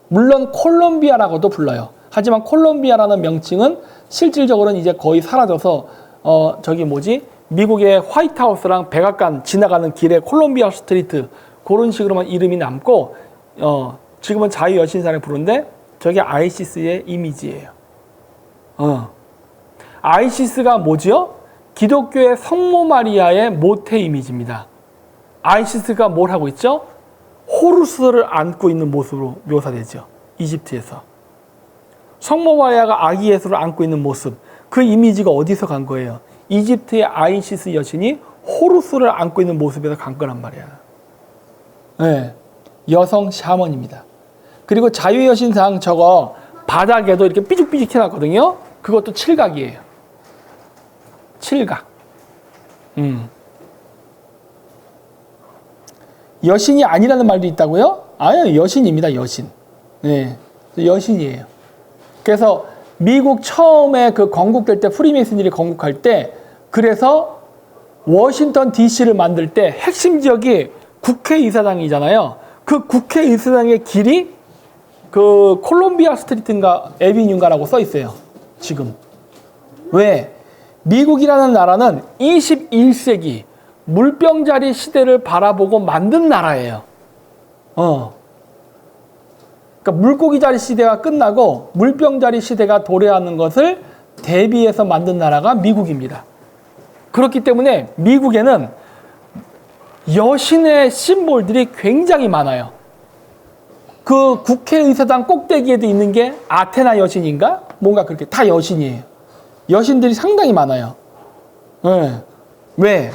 물론 콜롬비아라고도 불러요. 하지만 콜롬비아라는 명칭은 실질적으로는 이제 거의 사라져서 저기 뭐지? 미국의 화이트하우스랑 백악관 지나가는 길에 콜롬비아 스트리트 그런 식으로만 이름이 남고 지금은 자유여신상을 부르는데 저게 아이시스의 이미지예요. 아이시스가 뭐지요? 기독교의 성모 마리아의 모태 이미지입니다. 아이시스가 뭘 하고 있죠? 호루스를 안고 있는 모습으로 묘사되죠. 이집트에서. 성모 마리아가 아기 예수를 안고 있는 모습, 그 이미지가 어디서 간 거예요? 이집트의 아이시스 여신이 호루스를 안고 있는 모습에서 간 거란 말이야. 네, 여성 샤먼입니다. 그리고 자유여신상 저거 바닥에도 이렇게 삐죽삐죽 해놨거든요. 그것도 칠각이에요. 칠각. 여신이 아니라는 말도 있다고요? 아니요, 여신입니다, 여신. 네, 여신이에요. 그래서 미국 처음에 그 건국될 때 프리메이슨들이 건국할 때 그래서 워싱턴 DC를 만들 때 핵심 지역이 국회의사당이잖아요. 그 국회의사당의 길이 그 콜롬비아 스트리트인가 에비뉴인가라고 써 있어요. 지금. 왜? 미국이라는 나라는 21세기 물병자리 시대를 바라보고 만든 나라예요. 그러니까 물고기자리 시대가 끝나고 물병자리 시대가 도래하는 것을 대비해서 만든 나라가 미국입니다. 그렇기 때문에 미국에는 여신의 심볼들이 굉장히 많아요. 그 국회의사당 꼭대기에도 있는 게 아테나 여신인가? 뭔가 그렇게 다 여신이에요. 여신들이 상당히 많아요. 네. 왜?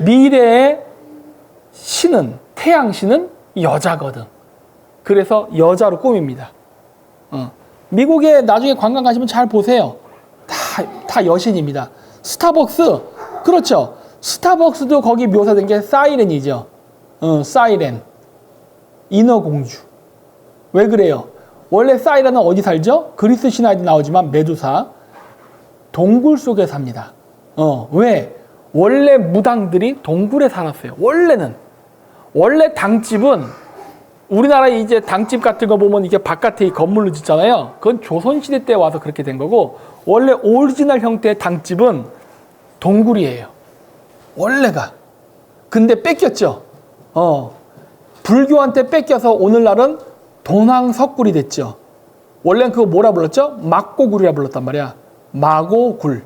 미래의 신은, 태양신은 여자거든. 그래서 여자로 꾸밉니다. 미국에 나중에 관광 가시면 잘 보세요. 다 여신입니다. 스타벅스, 그렇죠. 스타벅스도 거기 묘사된 게 사이렌이죠. 사이렌. 인어공주. 왜 그래요? 원래 사이렌은 어디 살죠? 그리스 신화에도 나오지만 메두사. 동굴 속에 삽니다. 왜? 원래 무당들이 동굴에 살았어요. 원래는. 원래 당집은 우리나라 이제 당집 같은 거 보면 이게 바깥에 건물로 짓잖아요. 그건 조선시대 때 와서 그렇게 된 거고, 원래 오리지널 형태의 당집은 동굴이에요. 원래가. 근데 뺏겼죠. 불교한테 뺏겨서 오늘날은 돈황석굴이 됐죠. 원래는 그거 뭐라 불렀죠? 막고굴이라 불렀단 말이야. 마고굴.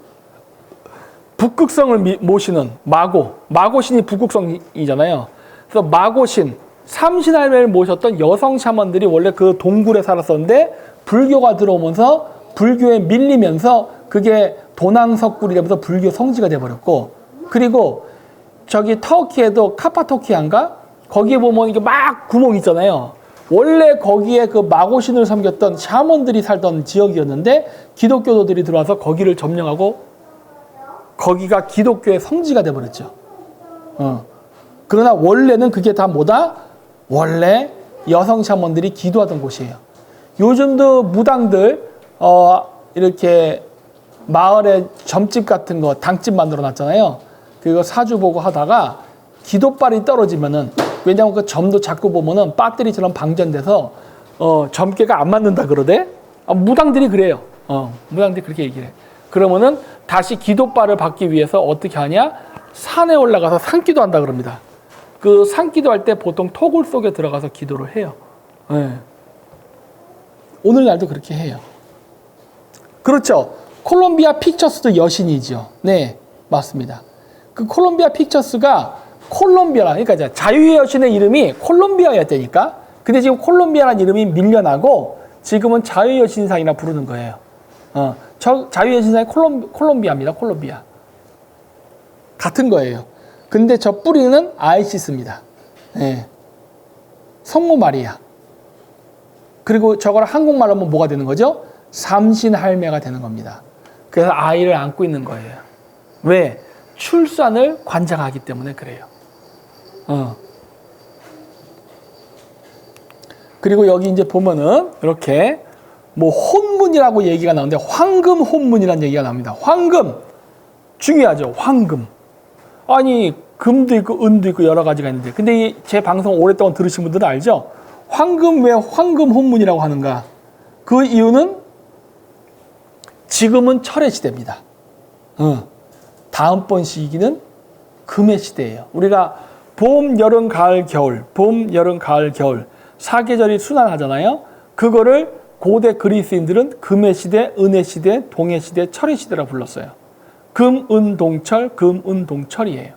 북극성을 모시는 마고신이 북극성이잖아요. 그래서 마고신, 삼신할매를 모셨던 여성 샤먼들이 원래 그 동굴에 살았었는데 불교가 들어오면서 불교에 밀리면서 그게 돈황석굴이 되면서 불교 성지가 돼버렸고, 그리고 저기 터키에도 카파토키아인가? 거기에 보면 이게 막 구멍 있잖아요. 원래 거기에 그 마고신을 섬겼던 샤먼들이 살던 지역이었는데 기독교도들이 들어와서 거기를 점령하고 거기가 기독교의 성지가 돼버렸죠. 그러나 원래는 그게 다 뭐다? 원래 여성 샤먼들이 기도하던 곳이에요. 요즘도 무당들 이렇게 마을에 점집 같은 거 당집 만들어 놨잖아요. 그거 사주 보고 하다가 기도빨이 떨어지면은, 왜냐하면 그 점도 자꾸 보면은 배터리처럼 방전돼서 점괘가 안 맞는다 그러대. 무당들이 그래요. 무당들이 그렇게 얘기를 해. 그러면은 다시 기도빨을 받기 위해서 어떻게 하냐? 산에 올라가서 산기도 한다 그럽니다. 그 산기도 할 때 보통 토굴 속에 들어가서 기도를 해요. 네. 오늘날도 그렇게 해요. 그렇죠. 콜롬비아 픽처스도 여신이죠. 네, 맞습니다. 그 콜롬비아 픽처스가 콜롬비아라, 그러니까 자유의 여신의 이름이 콜롬비아였다니까. 근데 지금 콜롬비아라는 이름이 밀려나고 지금은 자유의 여신상이라 부르는 거예요. 자유의 여신상이 콜롬비아입니다. 콜롬비아. 같은 거예요. 근데 저 뿌리는 아이시스입니다. 네. 성모 마리아. 그리고 저걸 한국말로 하면 뭐가 되는 거죠? 삼신할매가 되는 겁니다. 그래서 아이를 안고 있는 거예요. 왜? 출산을 관장하기 때문에 그래요. 그리고 여기 이제 보면은 이렇게 뭐 혼문이라고 얘기가 나오는데 황금 혼문이라는 얘기가 나옵니다. 황금 중요하죠. 황금. 아니 금도 있고 은도 있고 여러 가지가 있는데, 근데 제 방송 오랫동안 들으신 분들은 알죠? 황금, 왜 황금 혼문이라고 하는가? 그 이유는 지금은 철의 시대입니다. 다음번 시기는 금의 시대예요. 우리가 봄, 여름, 가을, 겨울, 봄, 여름, 가을, 겨울 사계절이 순환하잖아요. 그거를 고대 그리스인들은 금의 시대, 은의 시대, 동의 시대, 철의 시대라고 불렀어요. 금, 은, 동철, 금, 은, 동철이에요.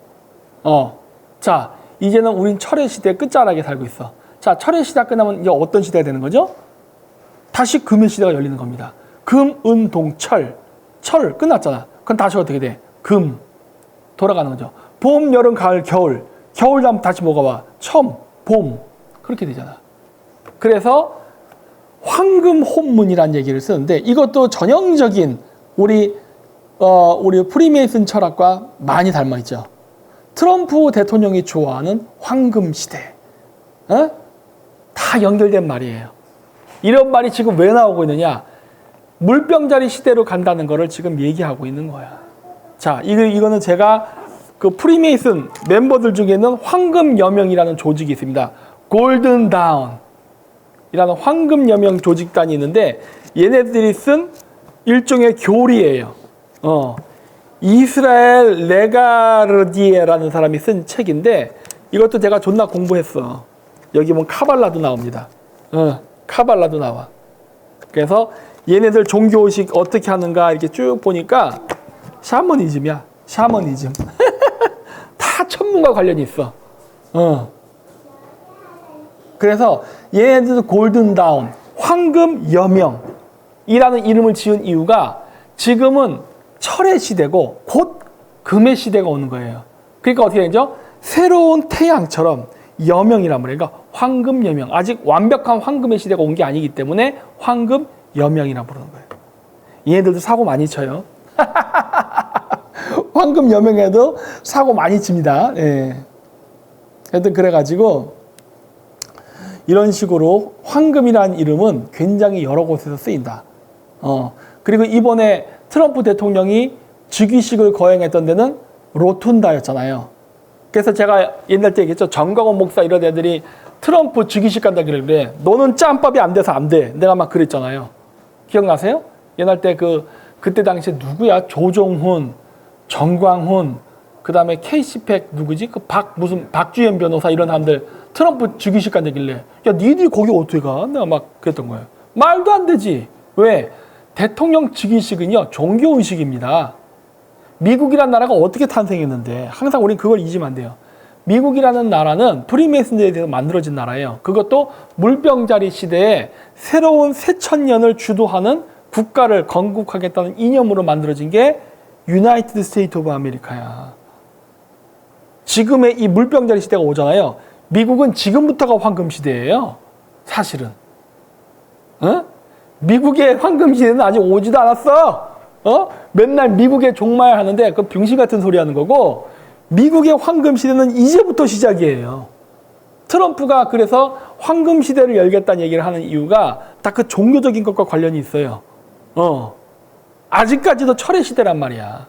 자, 이제는 우린 철의 시대 끝자락에 살고 있어. 자, 철의 시대가 끝나면 이제 어떤 시대가 되는 거죠? 다시 금의 시대가 열리는 겁니다. 금, 은, 동, 철. 철 끝났잖아. 그럼 다시 어떻게 돼? 금. 돌아가는 거죠. 봄, 여름, 가을, 겨울. 겨울 다음 다시 뭐가 와? 처음, 봄. 그렇게 되잖아. 그래서 황금 혼문이라는 얘기를 쓰는데 이것도 전형적인 우리 프리메이슨 철학과 많이 닮아 있죠. 트럼프 대통령이 좋아하는 황금 시대. 다 연결된 말이에요. 이런 말이 지금 왜 나오고 있느냐? 물병자리 시대로 간다는 거를 지금 얘기하고 있는 거야. 자, 이거는 제가 그 프리메이슨 멤버들 중에는 황금 여명이라는 조직이 있습니다. 골든 다운이라는 황금 여명 조직단이 있는데 얘네들이 쓴 일종의 교리예요. 이스라엘 레가르디에라는 사람이 쓴 책인데 이것도 제가 존나 공부했어. 여기 보면 카발라도 나옵니다. 카발라도 나와. 그래서 얘네들 종교의식 어떻게 하는가 이렇게 쭉 보니까 샤머니즘이야. 샤머니즘. 다 천문과 관련이 있어. 그래서 얘네들 골든 다운, 황금 여명이라는 이름을 지은 이유가 지금은 철의 시대고 곧 금의 시대가 오는 거예요. 그러니까 어떻게 되죠? 새로운 태양처럼 여명이란 말이에요. 그러니까 황금 여명. 아직 완벽한 황금의 시대가 온 게 아니기 때문에 황금 여명이라고 부르는 거예요. 얘네들도 사고 많이 쳐요. 황금 여명에도 사고 많이 칩니다. 예. 하여튼 그래가지고 이런 식으로 황금이라는 이름은 굉장히 여러 곳에서 쓰인다. 그리고 이번에 트럼프 대통령이 즉위식을 거행했던 데는 로툰다였잖아요. 그래서 제가 옛날 때 얘기했죠. 정광훈 목사 이런 애들이 트럼프 즉위식 간다길래 그래. 너는 짬밥이 안 돼서 안 돼. 내가 막 그랬잖아요. 기억나세요? 옛날 때 그때 당시에 누구야? 조종훈, 정광훈, 그 다음에 케이시팩 누구지? 박주현 변호사 이런 사람들 트럼프 즉위식 간다길래 야 니들이 거기 어떻게 가? 내가 막 그랬던 거예요. 말도 안 되지. 왜? 대통령 즉위식은요 종교의식입니다. 미국이라는 나라가 어떻게 탄생했는데 항상 우린 그걸 잊으면 안 돼요. 미국이라는 나라는 프리메이슨들에 대해서 만들어진 나라예요. 그것도 물병자리 시대에 새로운 새천년을 주도하는 국가를 건국하겠다는 이념으로 만들어진 게 유나이티드 스테이트 오브 아메리카야. 지금의 이 물병자리 시대가 오잖아요. 미국은 지금부터가 황금 시대예요. 사실은. 미국의 황금 시대는 아직 오지도 않았어. 맨날 미국의 종말 하는데 그 병신 같은 소리 하는 거고 미국의 황금 시대는 이제부터 시작이에요. 트럼프가 그래서 황금 시대를 열겠다는 얘기를 하는 이유가 다 그 종교적인 것과 관련이 있어요. 아직까지도 철의 시대란 말이야.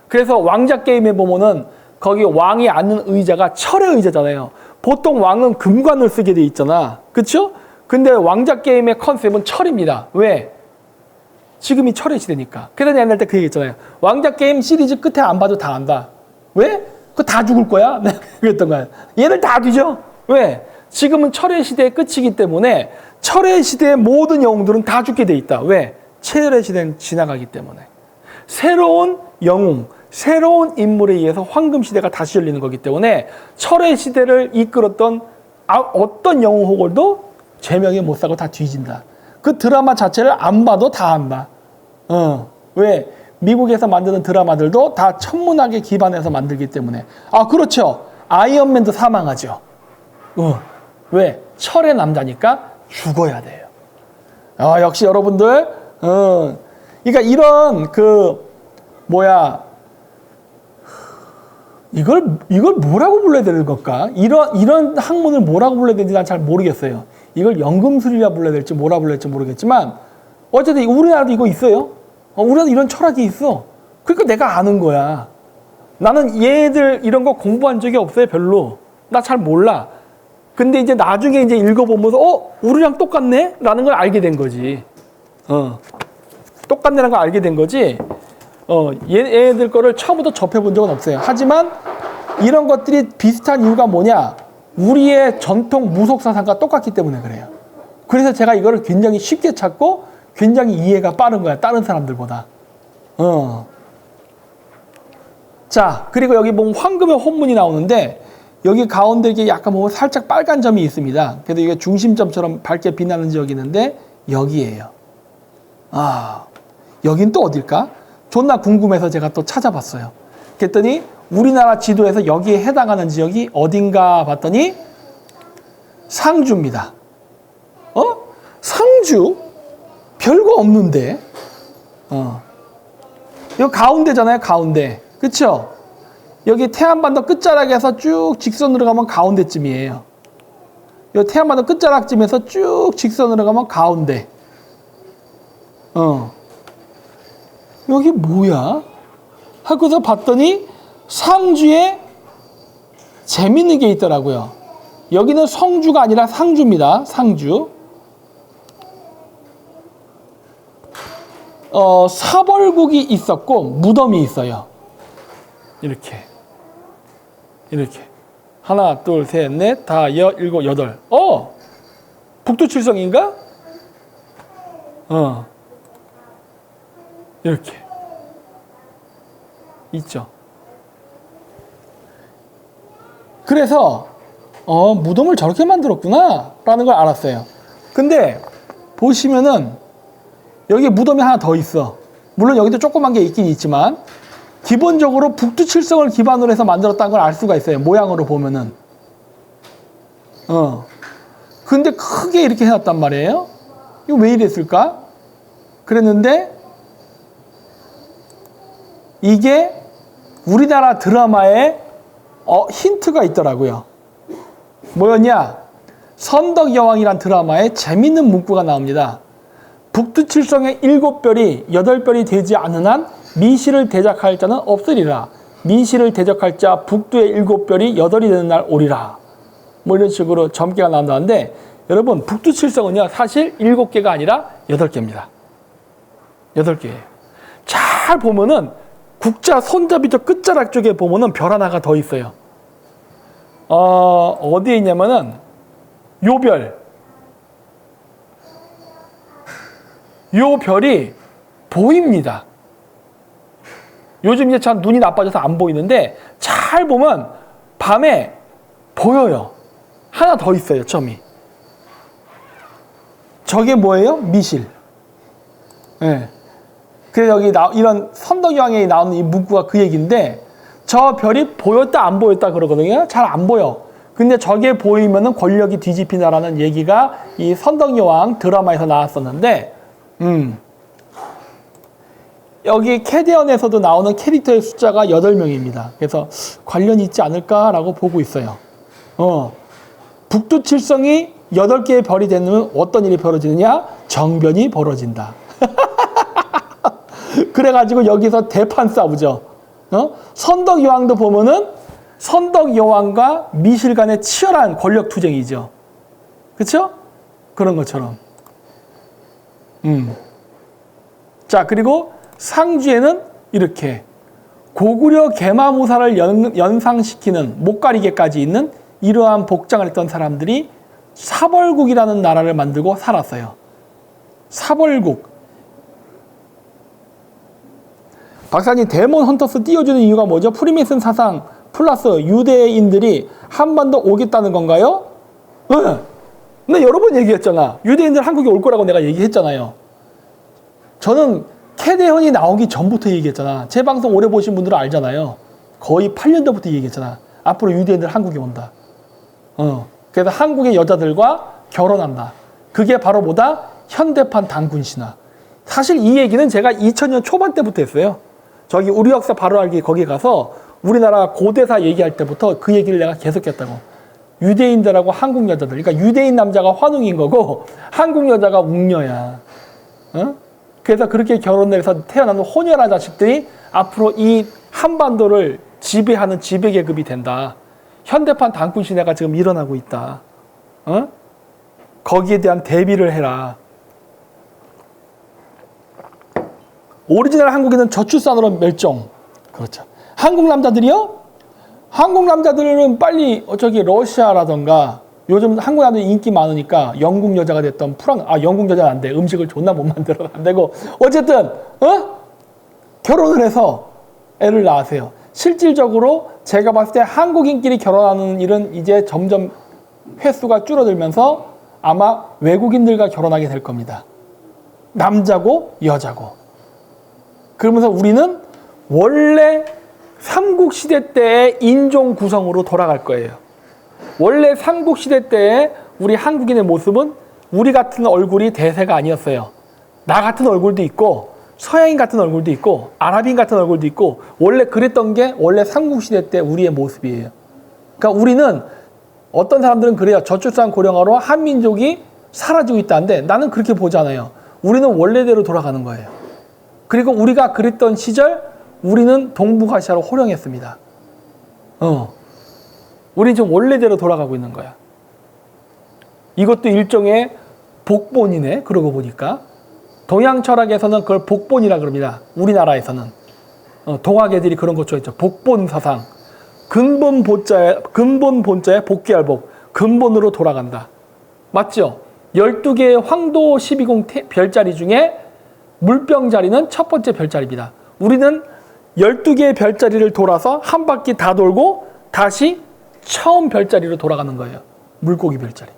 그래서 왕자 게임에 보면은 거기 왕이 앉는 의자가 철의 의자잖아요. 보통 왕은 금관을 쓰게 돼 있잖아. 그렇죠? 근데 왕자 게임의 컨셉은 철입니다. 왜? 지금이 철의 시대니까. 그래서 옛날 때 그 얘기 있잖아요. 왕자 게임 시리즈 끝에 안 봐도 다 안다. 왜? 그거 다 죽을 거야? 그랬던 거야. 얘들 다 뒤져. 왜? 지금은 철의 시대의 끝이기 때문에 철의 시대의 모든 영웅들은 다 죽게 돼 있다. 왜? 철의 시대는 지나가기 때문에. 새로운 영웅, 새로운 인물에 의해서 황금 시대가 다시 열리는 거기 때문에 철의 시대를 이끌었던 어떤 영웅 호걸도 제명에 못 사고 다 뒤진다. 그 드라마 자체를 안 봐도 다 안 봐. 왜? 미국에서 만드는 드라마들도 다 천문학에 기반해서 만들기 때문에. 아, 그렇죠. 아이언맨도 사망하죠. 왜? 철의 남자니까 죽어야 돼요. 역시 여러분들, 그러니까 이런 이걸 뭐라고 불러야 되는 걸까? 이런 학문을 뭐라고 불러야 되는지 난 잘 모르겠어요. 이걸 연금술이라 불러야 될지 뭐라 불러야 될지 모르겠지만 어쨌든 우리나라도 이거 있어요. 우리나라도 이런 철학이 있어. 그러니까 내가 아는 거야. 나는 얘들 이런 거 공부한 적이 없어요. 별로. 나 잘 몰라. 근데 이제 나중에 이제 읽어보면서 우리랑 똑같네? 라는 걸 알게 된 거지. 똑같네라는 걸 알게 된 거지. 얘네들 거를 처음부터 접해본 적은 없어요. 하지만 이런 것들이 비슷한 이유가 뭐냐? 우리의 전통 무속사상과 똑같기 때문에 그래요. 그래서 제가 이거를 굉장히 쉽게 찾고 굉장히 이해가 빠른 거야. 다른 사람들보다. 자, 그리고 여기 보면 황금의 혼문이 나오는데 여기 가운데 이게 약간 보면 살짝 빨간 점이 있습니다. 그래도 이게 중심점처럼 밝게 빛나는 지역이 있는데 여기에요. 아, 여긴 또 어딜까? 존나 궁금해서 제가 또 찾아봤어요. 그랬더니 우리나라 지도에서 여기에 해당하는 지역이 어딘가 봤더니 상주입니다. 상주? 별거 없는데. 여기 가운데잖아요, 가운데. 그쵸? 여기 태안반도 끝자락에서 쭉 직선으로 가면 가운데쯤이에요. 여기 태안반도 끝자락쯤에서 쭉 직선으로 가면 가운데. 여기 뭐야? 하고서 봤더니 상주에 재밌는 게 있더라고요. 여기는 성주가 아니라 상주입니다. 상주. 사벌국이 있었고 무덤이 있어요. 이렇게. 하나, 둘, 셋, 넷, 다, 일곱, 여덟. 북두칠성인가? 이렇게. 있죠. 그래서, 무덤을 저렇게 만들었구나, 라는 걸 알았어요. 근데, 보시면은, 여기 무덤이 하나 더 있어. 물론 여기도 조그만 게 있긴 있지만, 기본적으로 북두칠성을 기반으로 해서 만들었다는 걸 알 수가 있어요. 모양으로 보면은. 근데 크게 이렇게 해놨단 말이에요. 이거 왜 이랬을까? 그랬는데, 이게 우리나라 드라마에 힌트가 있더라고요. 뭐였냐? 선덕여왕이란 드라마에 재밌는 문구가 나옵니다. 북두칠성의 7별이 8별이 되지 않은 한 미시를 대적할 자는 없으리라. 미시를 대적할 자 북두의 7별이 8이 되는 날 오리라. 뭐 이런 식으로 점괘가 나온다는데, 여러분 북두칠성은요 사실 7개가 아니라 8개입니다. 8개예요. 잘 보면은 국자 손잡이 저 끝자락 쪽에 보면은 별 하나가 더 있어요. 어디에 있냐면은 요 별. 요 별이 보입니다. 요즘 이제 참 눈이 나빠져서 안 보이는데 잘 보면 밤에 보여요. 하나 더 있어요, 점이. 저게 뭐예요? 미실. 네. 그래서 여기 이런 선덕여왕에 나오는 이 문구가 그 얘기인데, 저 별이 보였다 안 보였다 그러거든요. 잘 안 보여. 근데 저게 보이면은 권력이 뒤집힌다라는 얘기가 이 선덕여왕 드라마에서 나왔었는데, 여기 캐대언에서도 나오는 캐릭터의 숫자가 8명입니다. 그래서 관련이 있지 않을까라고 보고 있어요. 북두칠성이 8개의 별이 되면 어떤 일이 벌어지느냐? 정변이 벌어진다. 그래가지고 여기서 대판 싸우죠. 선덕여왕도 보면은 선덕여왕과 미실 간의 치열한 권력 투쟁이죠. 그렇죠? 그런 것처럼. 자, 그리고 상주에는 이렇게 고구려 계마무사를 연상시키는 목가리개까지 있는 이러한 복장을 했던 사람들이 사벌국이라는 나라를 만들고 살았어요. 사벌국. 박사님, 데몬 헌터스 띄워주는 이유가 뭐죠? 프리메이슨 사상 플러스 유대인들이 한반도 오겠다는 건가요? 응. 나 여러 번 얘기했잖아. 유대인들 한국에 올 거라고 내가 얘기했잖아요. 저는 캐대헌이 나오기 전부터 얘기했잖아. 제 방송 오래 보신 분들은 알잖아요. 거의 8년 전부터 얘기했잖아. 앞으로 유대인들 한국에 온다. 그래서 한국의 여자들과 결혼한다. 그게 바로 뭐다? 현대판 단군 신화. 사실 이 얘기는 제가 2000년 초반 때부터 했어요. 저기 우리 역사 바로 알기 거기 가서 우리나라 고대사 얘기할 때부터 그 얘기를 내가 계속했다고. 유대인들하고 한국 여자들. 그러니까 유대인 남자가 환웅인 거고 한국 여자가 웅녀야. 그래서 그렇게 결혼을 해서 태어나는 혼혈한 자식들이 앞으로 이 한반도를 지배하는 지배계급이 된다. 현대판 단군 시대가 지금 일어나고 있다. 거기에 대한 대비를 해라. 오리지널 한국인은 저출산으로 멸종. 그렇죠. 한국 남자들이요? 한국 남자들은 빨리 저기 러시아라던가 요즘 한국 남자들이 인기 많으니까 영국 여자가 됐던 영국 여자는 안 돼. 음식을 존나 못 만들어 안 되고. 어쨌든 결혼을 해서 애를 낳으세요. 실질적으로 제가 봤을 때 한국인끼리 결혼하는 일은 이제 점점 횟수가 줄어들면서 아마 외국인들과 결혼하게 될 겁니다. 남자고 여자고. 그러면서 우리는 원래 삼국시대 때의 인종 구성으로 돌아갈 거예요. 원래 삼국시대 때의 우리 한국인의 모습은 우리 같은 얼굴이 대세가 아니었어요. 나 같은 얼굴도 있고 서양인 같은 얼굴도 있고 아랍인 같은 얼굴도 있고 원래 그랬던 게 원래 삼국시대 때 우리의 모습이에요. 그러니까 우리는 어떤 사람들은 그래요. 저출산 고령화로 한민족이 사라지고 있다는데 나는 그렇게 보지 않아요. 우리는 원래대로 돌아가는 거예요. 그리고 우리가 그랬던 시절 우리는 동북아시아로 호령했습니다. 우리 지금 원래대로 돌아가고 있는 거야. 이것도 일종의 복본이네. 그러고 보니까 동양 철학에서는 그걸 복본이라 그럽니다. 우리나라에서는 동학애들이 그런 거 좋아했죠. 복본 사상. 근본 본자의 복귀할복. 근본으로 돌아간다. 맞죠? 12개의 황도 12궁 별자리 중에 물병 자리는 첫 번째 별자리입니다. 우리는 12개의 별자리를 돌아서 한 바퀴 다 돌고 다시 처음 별자리로 돌아가는 거예요. 물고기 별자리.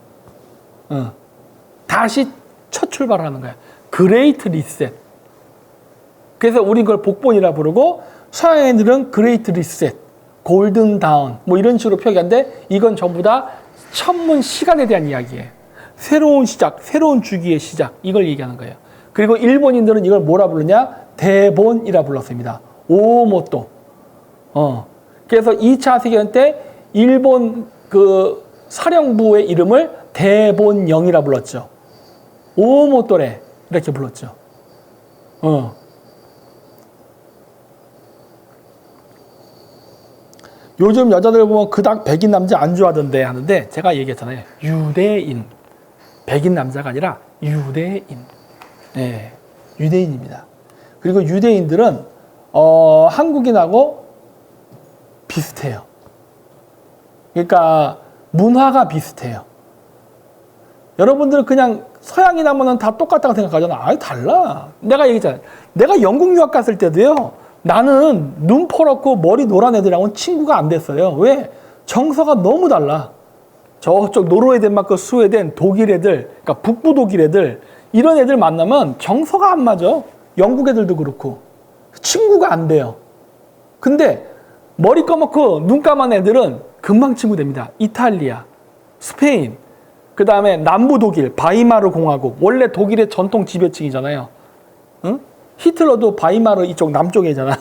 다시 첫 출발을 하는 거예요. 그레이트 리셋. 그래서 우린 그걸 복본이라 부르고 서양인들은 그레이트 리셋, 골든 다운 뭐 이런 식으로 표기하는데 이건 전부 다 천문 시간에 대한 이야기예요. 새로운 시작, 새로운 주기의 시작 이걸 얘기하는 거예요. 그리고 일본인들은 이걸 뭐라 부르냐? 대본이라 불렀습니다. 오모토. 그래서 2차 세계대전 때 일본 그 사령부의 이름을 대본영이라 불렀죠. 오모토레 이렇게 불렀죠. 요즘 여자들 보면 그닥 백인 남자 안 좋아하던데 하는데 제가 얘기했잖아요. 유대인. 백인 남자가 아니라 유대인. 네, 유대인입니다. 그리고 유대인들은 한국인하고 비슷해요. 그러니까 문화가 비슷해요. 여러분들은 그냥 서양인 하면은 다 똑같다고 생각하잖아. 아니 달라. 내가 얘기했잖아요. 내가 영국 유학 갔을 때도요. 나는 눈 퍼렇고 머리 노란 애들하고는 친구가 안 됐어요. 왜? 정서가 너무 달라. 저쪽 노르웨이, 덴마크, 스웨덴, 독일 애들, 그러니까 북부 독일 애들 이런 애들 만나면 정서가 안 맞아. 영국 애들도 그렇고 친구가 안 돼요. 근데 머리 검었고 눈 까만 애들은 금방 친구 됩니다. 이탈리아, 스페인, 그 다음에 남부 독일, 바이마르 공화국. 원래 독일의 전통 지배층이잖아요. 응? 히틀러도 바이마르 이쪽 남쪽이잖아.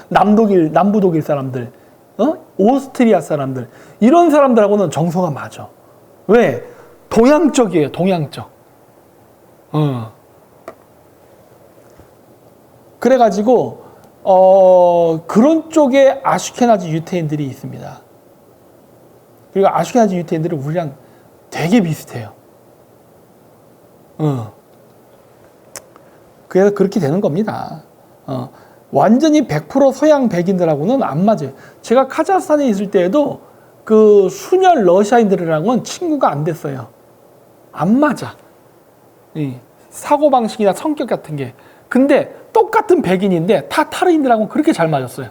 남부 독일 사람들, 오스트리아 사람들 이런 사람들하고는 정서가 맞아. 왜? 동양적이에요. 동양적. 그래가지고 그런 쪽에 아슈케나지 유태인들이 있습니다. 그리고 아슈케나지 유태인들은 우리랑 되게 비슷해요. 그래서 그렇게 되는 겁니다. 완전히 100% 서양 백인들하고는 안 맞아요. 제가 카자흐스탄에 있을 때에도 그 순혈 러시아인들이랑은 친구가 안 됐어요. 안 맞아. 사고방식이나 성격 같은 게. 근데 똑같은 백인인데 타타르인들하고는 그렇게 잘 맞았어요.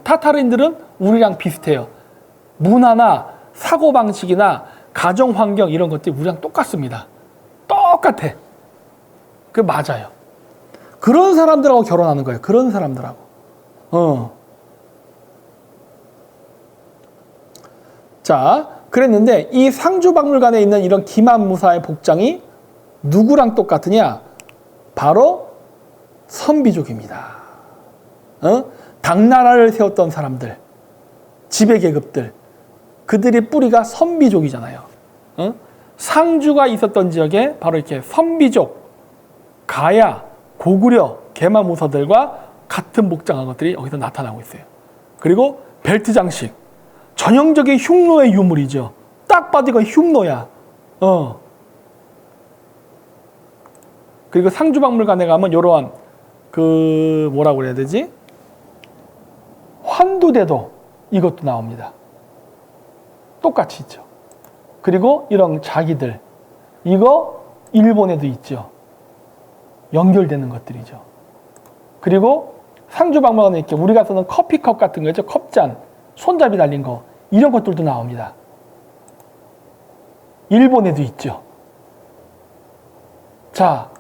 타타르인들은 우리랑 비슷해요. 문화나 사고방식이나 가정환경 이런 것들이 우리랑 똑같습니다. 똑같아. 그게 맞아요. 그런 사람들하고 결혼하는 거예요. 그런 사람들하고. 자, 그랬는데 이 상주박물관에 있는 이런 기만무사의 복장이 누구랑 똑같으냐? 바로 선비족입니다. 당나라를 세웠던 사람들, 지배계급들, 그들의 뿌리가 선비족이잖아요. 상주가 있었던 지역에 바로 이렇게 선비족, 가야, 고구려, 계마무사들과 같은 복장한 것들이 여기서 나타나고 있어요. 그리고 벨트 장식, 전형적인 흉노의 유물이죠. 딱 봐도 이건 흉노야. 그리고 상주박물관에 가면 요런 그 뭐라고 그래야 되지? 환두대도 이것도 나옵니다. 똑같이 있죠. 그리고 이런 자기들 이거 일본에도 있죠. 연결되는 것들이죠. 그리고 상주박물관에 이렇게 우리가 쓰는 커피컵 같은 거 있죠. 컵잔, 손잡이 달린 거 이런 것들도 나옵니다. 일본에도 있죠. 자,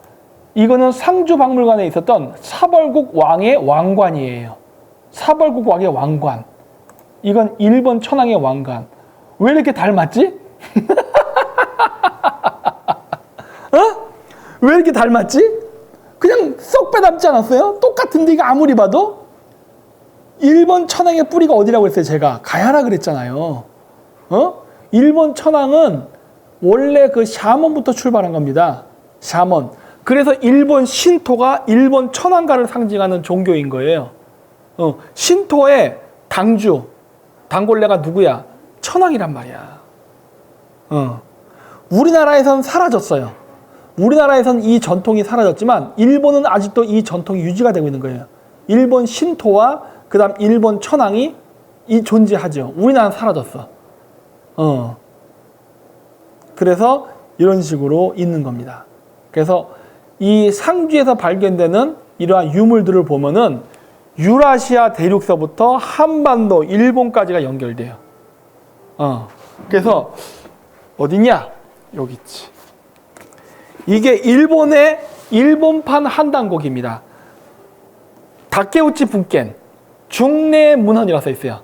이거는 상주박물관에 있었던 사벌국 왕의 왕관이에요. 사벌국 왕의 왕관. 이건 일본 천황의 왕관. 왜 이렇게 닮았지? 어? 왜 이렇게 닮았지? 그냥 쏙 빼닮지 않았어요? 똑같은데 이거 아무리 봐도? 일본 천황의 뿌리가 어디라고 했어요? 제가 가야라 그랬잖아요. 어? 일본 천황은 원래 그 샤먼부터 출발한 겁니다. 샤먼. 그래서 일본 신토가 일본 천황가를 상징하는 종교인 거예요. 신토의 당주, 당골레가 누구야? 천황이란 말이야. 우리나라에선 사라졌어요. 우리나라에선 이 전통이 사라졌지만 일본은 아직도 이 전통이 유지가 되고 있는 거예요. 일본 신토와 그 다음 일본 천황이 존재하죠. 우리나라는 사라졌어. 그래서 이런 식으로 있는 겁니다. 그래서 이 상주에서 발견되는 이러한 유물들을 보면은 유라시아 대륙서부터 한반도, 일본까지가 연결돼요. 그래서 어디냐? 여기 있지. 이게 일본의 일본판 한단곡입니다. 다케우치 분켄, 중내 문헌이라고 써 있어요.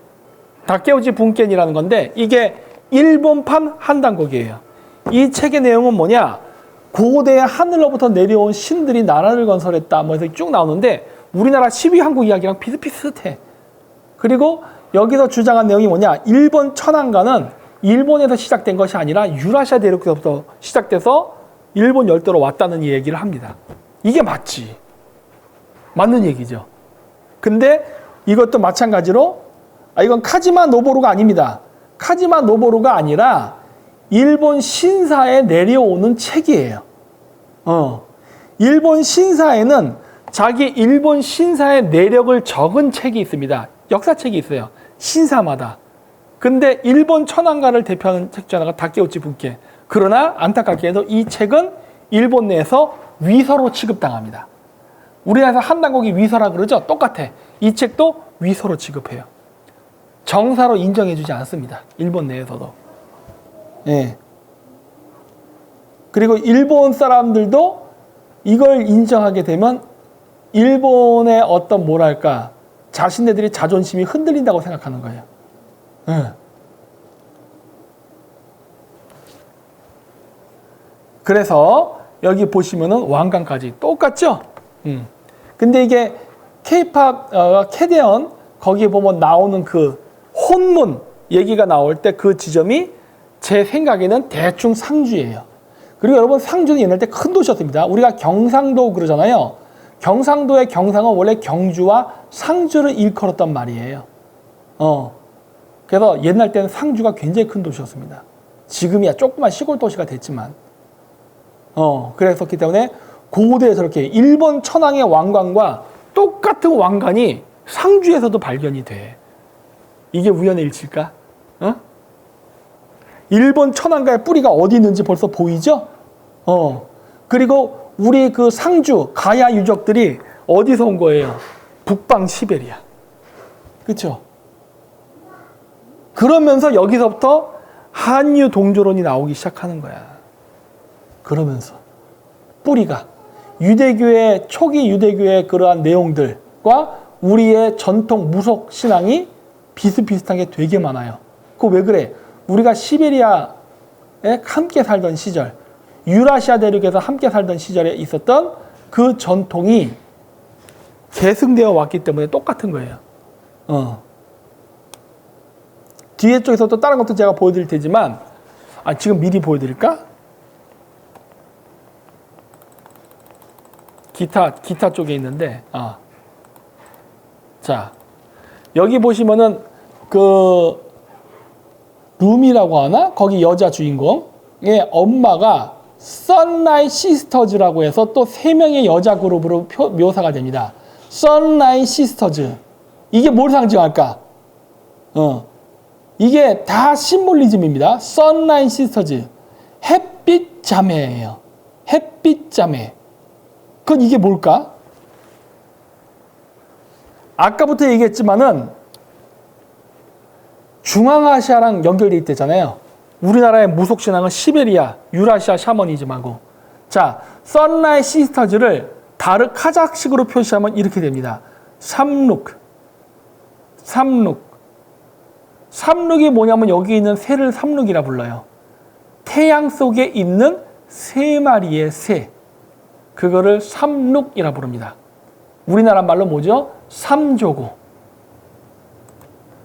다케우치 분켄이라는 건데 이게 일본판 한단곡이에요. 이 책의 내용은 뭐냐? 고대 하늘로부터 내려온 신들이 나라를 건설했다. 뭐 해서 쭉 나오는데 우리나라 12항구 이야기랑 비슷비슷해. 그리고 여기서 주장한 내용이 뭐냐? 일본 천황가는 일본에서 시작된 것이 아니라 유라시아 대륙에서부터 시작돼서 일본 열도로 왔다는 얘기를 합니다. 이게 맞지. 맞는 얘기죠. 근데 이것도 마찬가지로 이건 카지마 노보루가 아닙니다. 카지마 노보루가 아니라 일본 신사에 내려오는 책이에요. 일본 신사에는 자기 일본 신사의 내력을 적은 책이 있습니다. 역사책이 있어요. 신사마다. 근데 일본 천황가를 대표하는 책 중 하나가 다케우치 분켄. 그러나 안타깝게도 이 책은 일본 내에서 위서로 취급당합니다. 우리나라에서 한단곡이 위서라 그러죠? 똑같아. 이 책도 위서로 취급해요. 정사로 인정해주지 않습니다. 일본 내에서도. 예. 그리고 일본 사람들도 이걸 인정하게 되면 일본의 어떤 뭐랄까 자신네들의 자존심이 흔들린다고 생각하는 거예요. 예. 그래서 여기 보시면은 왕관까지 똑같죠? 근데 이게 K-팝 캐대언 거기에 보면 나오는 그 혼문 얘기가 나올 때 그 지점이 제 생각에는 대충 상주예요. 그리고 여러분 상주는 옛날 때 큰 도시였습니다. 우리가 경상도 그러잖아요. 경상도의 경상은 원래 경주와 상주를 일컬었단 말이에요. 그래서 옛날 때는 상주가 굉장히 큰 도시였습니다. 지금이야 조그만 시골 도시가 됐지만 그랬었기 때문에 고대에 저렇게 일본 천황의 왕관과 똑같은 왕관이 상주에서도 발견이 돼. 이게 우연의 일치일까? 일본 천황가의 뿌리가 어디 있는지 벌써 보이죠? 그리고 우리 그 상주, 가야 유적들이 어디서 온 거예요? 북방 시베리아. 그렇죠? 그러면서 여기서부터 한유 동조론이 나오기 시작하는 거야. 그러면서 뿌리가 유대교의 초기 유대교의 그러한 내용들과 우리의 전통 무속 신앙이 비슷비슷한 게 되게 많아요. 그거 왜 그래? 우리가 시베리아에 함께 살던 시절, 유라시아 대륙에서 함께 살던 시절에 있었던 그 전통이 계승되어 왔기 때문에 똑같은 거예요. 뒤에 쪽에서 또 다른 것도 제가 보여드릴 테지만, 지금 미리 보여드릴까? 기타 쪽에 있는데, 자, 여기 보시면은 그 룸이라고 하나? 거기 여자 주인공의 엄마가 Sunlight Sisters라고 해서 또 3명의 여자 그룹으로 묘사가 됩니다. Sunlight Sisters. 이게 뭘 상징할까? 이게 다 심볼리즘입니다. Sunlight Sisters. 햇빛 자매예요. 햇빛 자매. 그건 이게 뭘까? 아까부터 얘기했지만은 중앙아시아랑 연결돼 있대잖아요. 우리나라의 무속신앙은 시베리아, 유라시아 샤머니즘하고. 자, Sunlight Sisters를 다르 카자흐식으로 표시하면 이렇게 됩니다. 삼룩. 삼룩이 뭐냐면 여기 있는 새를 삼룩이라 불러요. 태양 속에 있는 3마리의 새. 그거를 삼룩이라 부릅니다. 우리나라 말로 뭐죠? 삼조고.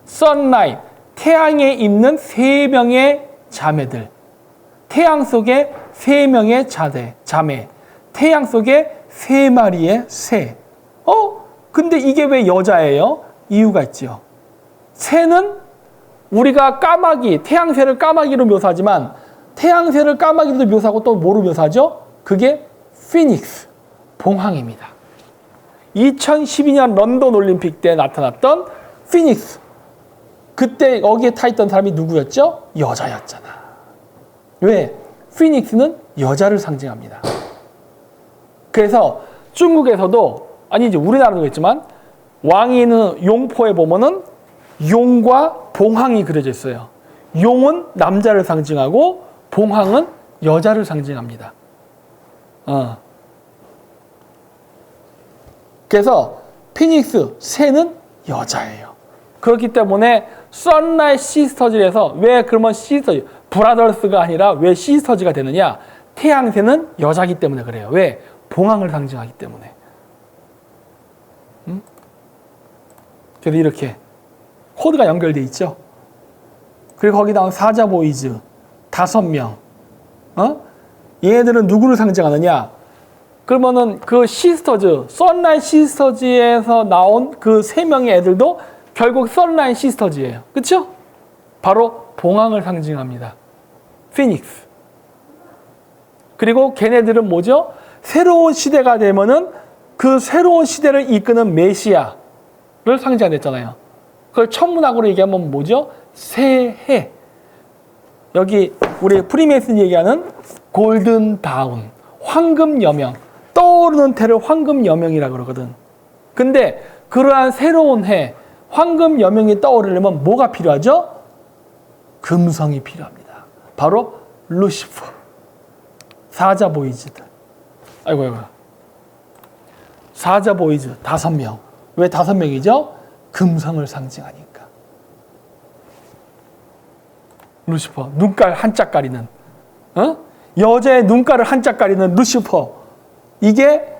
Sunlight. 태양에 있는 3명의 자매들. 태양 속에 3명의 자매. 태양 속에 3마리의 새. 근데 이게 왜 여자예요? 이유가 있죠. 새는 우리가 까마귀, 태양새를 까마귀로 묘사하지만 태양새를 까마귀로 묘사하고 또 뭐로 묘사하죠? 그게 피닉스, 봉황입니다. 2012년 런던 올림픽 때 나타났던 피닉스. 그때 여기에 타있던 사람이 누구였죠? 여자였잖아. 왜? 피닉스는 여자를 상징합니다. 그래서 중국에서도, 아니지 우리나라도 있지만 왕이 있는 용포에 보면은 용과 봉황이 그려져 있어요. 용은 남자를 상징하고 봉황은 여자를 상징합니다. 그래서 피닉스, 새는 여자예요. 그렇기 때문에 Sunlight Sisters에서 왜 그러면 시스터즈, 브라더스가 아니라 왜 시스터즈가 되느냐? 태양새는 여자기 때문에 그래요. 왜? 봉황을 상징하기 때문에. 그래서 이렇게 코드가 연결돼 있죠. 그리고 거기 나온 사자 보이즈 5명. 얘네들은 누구를 상징하느냐? 그러면은 그 시스터즈, Sunlight Sisters에서 나온 그 3명의 애들도 결국 Sunlight Sisters예요. 그렇죠? 바로 봉황을 상징합니다. 피닉스. 그리고 걔네들은 뭐죠? 새로운 시대가 되면은 그 새로운 시대를 이끄는 메시아를 상징했잖아요. 그걸 천문학으로 얘기하면 뭐죠? 새해. 여기 우리 프리메이슨 얘기하는 골든 다운, 황금 여명. 떠오르는 태를 황금 여명이라 그러거든. 근데 그러한 새로운 해, 황금 여명이 떠오르려면 뭐가 필요하죠? 금성이 필요합니다. 바로 루시퍼, 사자 보이즈들. 아이고. 사자 보이즈 5명. 왜 5명이죠? 금성을 상징하니까. 루시퍼, 눈깔 한짝 가리는, 여자의 눈깔을 한짝 가리는 루시퍼. 이게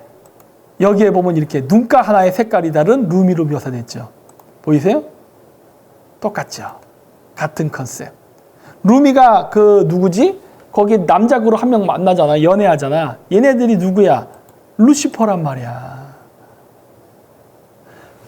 여기에 보면 이렇게 눈가 하나의 색깔이 다른 루미로 묘사됐죠. 보이세요? 똑같죠. 같은 컨셉. 루미가 그 누구지? 거기 남자 그룹 1명 만나잖아. 연애하잖아. 얘네들이 누구야? 루시퍼란 말이야.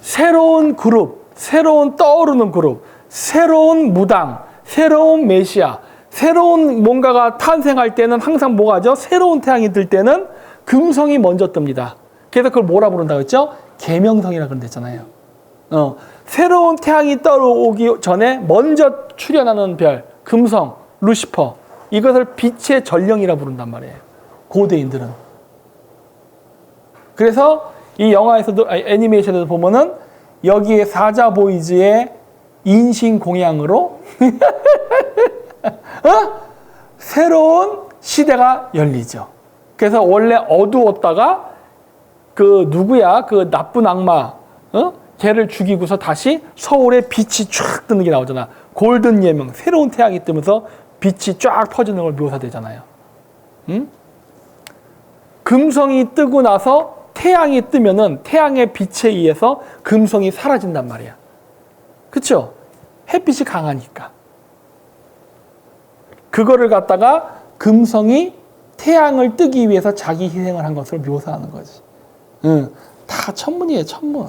새로운 그룹, 새로운 떠오르는 그룹, 새로운 무당, 새로운 메시아, 새로운 뭔가가 탄생할 때는 항상 뭐가 하죠? 새로운 태양이 뜰 때는 금성이 먼저 뜹니다. 그래서 그걸 뭐라 부른다고 했죠? 계명성이라 그랬잖아요. 새로운 태양이 떠오르기 전에 먼저 출현하는 별, 금성, 루시퍼. 이것을 빛의 전령이라 부른단 말이에요. 고대인들은. 그래서 이 영화에서도, 애니메이션에도 보면은 여기에 사자 보이즈의 인신 공양으로 새로운 시대가 열리죠. 그래서 원래 어두웠다가 그 누구야? 그 나쁜 악마, 걔를 죽이고서 다시 서울에 빛이 쫙 뜨는 게 나오잖아. 골든 예명, 새로운 태양이 뜨면서 빛이 쫙 퍼지는 걸 묘사되잖아요. 금성이 뜨고 나서 태양이 뜨면은 태양의 빛에 의해서 금성이 사라진단 말이야. 그쵸? 햇빛이 강하니까. 그거를 갖다가 금성이 태양을 뜨기 위해서 자기 희생을 한 것을 묘사하는 거지. 다 천문이에요, 천문.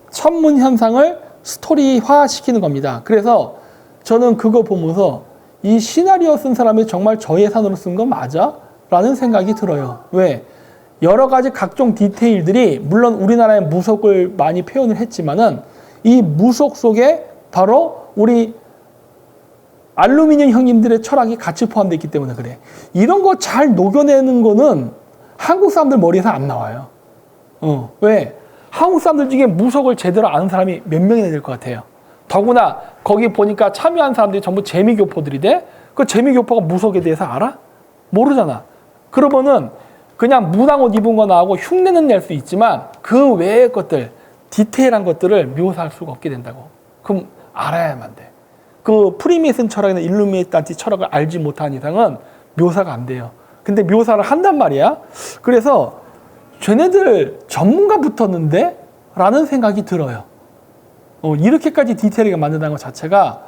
천문 현상을 스토리화 시키는 겁니다. 그래서 저는 그거 보면서 이 시나리오 쓴 사람이 정말 저 예산으로 쓴 건 맞아? 라는 생각이 들어요. 왜? 여러 가지 각종 디테일들이 물론 우리나라의 무속을 많이 표현을 했지만은 이 무속 속에 바로 우리 알루미늄 형님들의 철학이 같이 포함되어 있기 때문에 그래. 이런 거 잘 녹여내는 거는 한국 사람들 머리에서 안 나와요. 왜? 한국 사람들 중에 무속을 제대로 아는 사람이 몇 명이나 될 것 같아요. 더구나 거기 보니까 참여한 사람들이 전부 재미교포들이래. 그 재미교포가 무속에 대해서 알아? 모르잖아. 그러면은 그냥 무당옷 입은 거 나오고 흉내는 낼 수 있지만 그 외의 것들, 디테일한 것들을 묘사할 수가 없게 된다고. 그럼 알아야만 돼. 그 프리메이슨 철학이나 일루미나티 철학을 알지 못한 이상은 묘사가 안 돼요. 근데 묘사를 한단 말이야. 그래서 쟤네들 전문가 붙었는데? 라는 생각이 들어요. 이렇게까지 디테일하게 만든다는 것 자체가,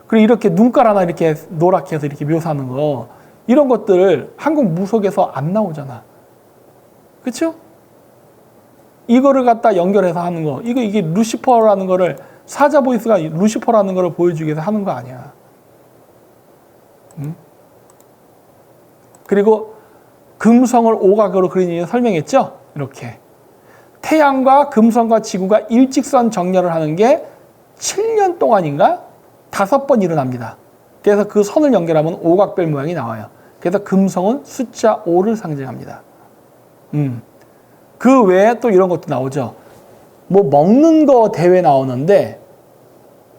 그리고 이렇게 눈깔 하나 이렇게 노랗게 해서 이렇게 묘사하는 거, 이런 것들을 한국 무속에서 안 나오잖아. 그쵸? 이거를 갖다 연결해서 하는 거, 이게 루시퍼라는 거를, 사자 보이스가 루시퍼라는 거를 보여주기 위해서 하는 거 아니야. 응? 그리고 금성을 오각으로 그린 이유 설명했죠? 이렇게. 태양과 금성과 지구가 일직선 정렬을 하는 게 7년 동안인가? 5번 일어납니다. 그래서 그 선을 연결하면 오각별 모양이 나와요. 그래서 금성은 숫자 5를 상징합니다. 그 외에 또 이런 것도 나오죠. 뭐 먹는 거 대회 나오는데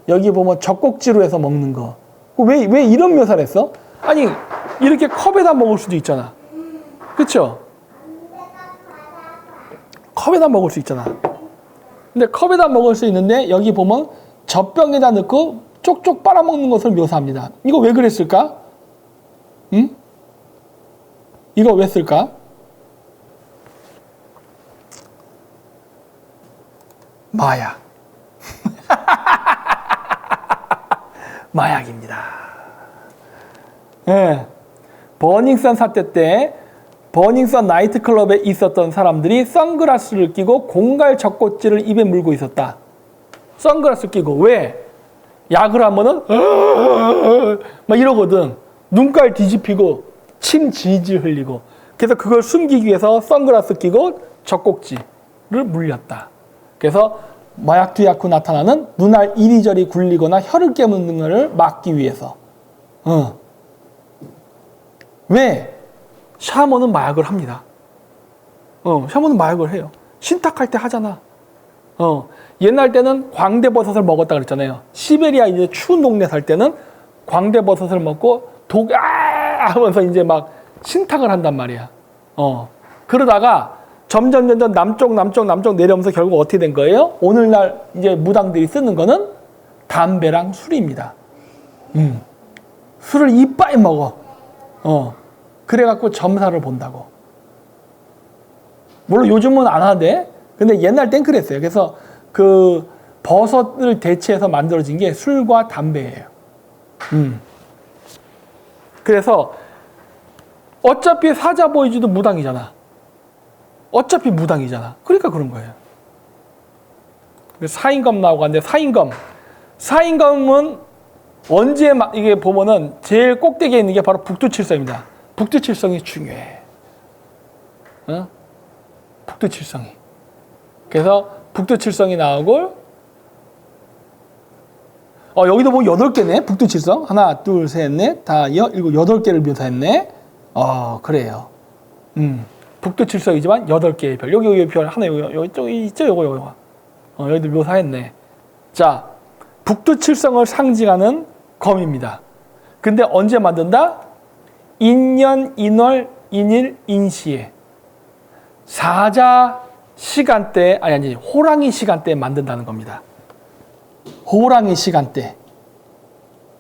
여기 보면 젖꼭지로 해서 먹는 거. 왜 이런 묘사를 했어? 아니 이렇게 컵에다 먹을 수도 있잖아. 그쵸? 컵에다 먹을 수 있잖아. 근데 컵에다 먹을 수 있는데 여기 보면 젖병에다 넣고 쪽쪽 빨아먹는 것을 묘사합니다. 이거 왜 그랬을까? 응? 이거 왜 쓸까? 마약. 마약입니다. 네. 버닝썬 사태 때 버닝썬 나이트클럽에 있었던 사람들이 선글라스를 끼고 공갈 젖꼭지를 입에 물고 있었다. 선글라스 끼고. 왜? 약을 하면은 막 이러거든. 눈깔 뒤집히고 침 질질 흘리고. 그래서 그걸 숨기기 위해서 선글라스 끼고 젖꼭지를 물렸다. 그래서 마약 투약 후 나타나는 눈알 이리저리 굴리거나 혀를 깨무는 것을 막기 위해서. 왜? 샤머는 마약을 합니다. 샤머는 마약을 해요. 신탁할 때 하잖아. 옛날 때는 광대버섯을 먹었다 그랬잖아요. 시베리아 이제 추운 동네 살 때는 광대버섯을 먹고 하면서 이제 막 신탁을 한단 말이야. 그러다가 점점 남쪽 내려오면서 결국 어떻게 된 거예요? 오늘날 이제 무당들이 쓰는 거는 담배랑 술입니다. 술을 이빠이 먹어. 그래갖고 점사를 본다고. 물론 요즘은 안 하대. 근데 옛날 땐 그랬어요. 그래서 그 버섯을 대체해서 만들어진 게 술과 담배예요. 그래서 어차피 사자보이즈도 무당이잖아. 어차피 무당이잖아. 그러니까 그런 거예요. 사인검 나오고 하는데 사인검은 언제 이게 보면은 제일 꼭대기에 있는 게 바로 북두칠성입니다. 북두칠성이 중요해. 북두칠성이. 그래서 북두칠성이 나오고 여기도 보면 8개네. 북두칠성. 하나, 둘, 셋, 넷, 다, 일곱, 8개를 묘사했네. 그래요. 북두칠성이지만 8개의 별. 여기 별 하나, 여기 있죠? 요거. 여기도 묘사했네. 자, 북두칠성을 상징하는 검입니다. 근데 언제 만든다? 인년, 인월, 인일, 인시에 사자 시간대, 아니 호랑이 시간대에 만든다는 겁니다. 호랑이 시간대.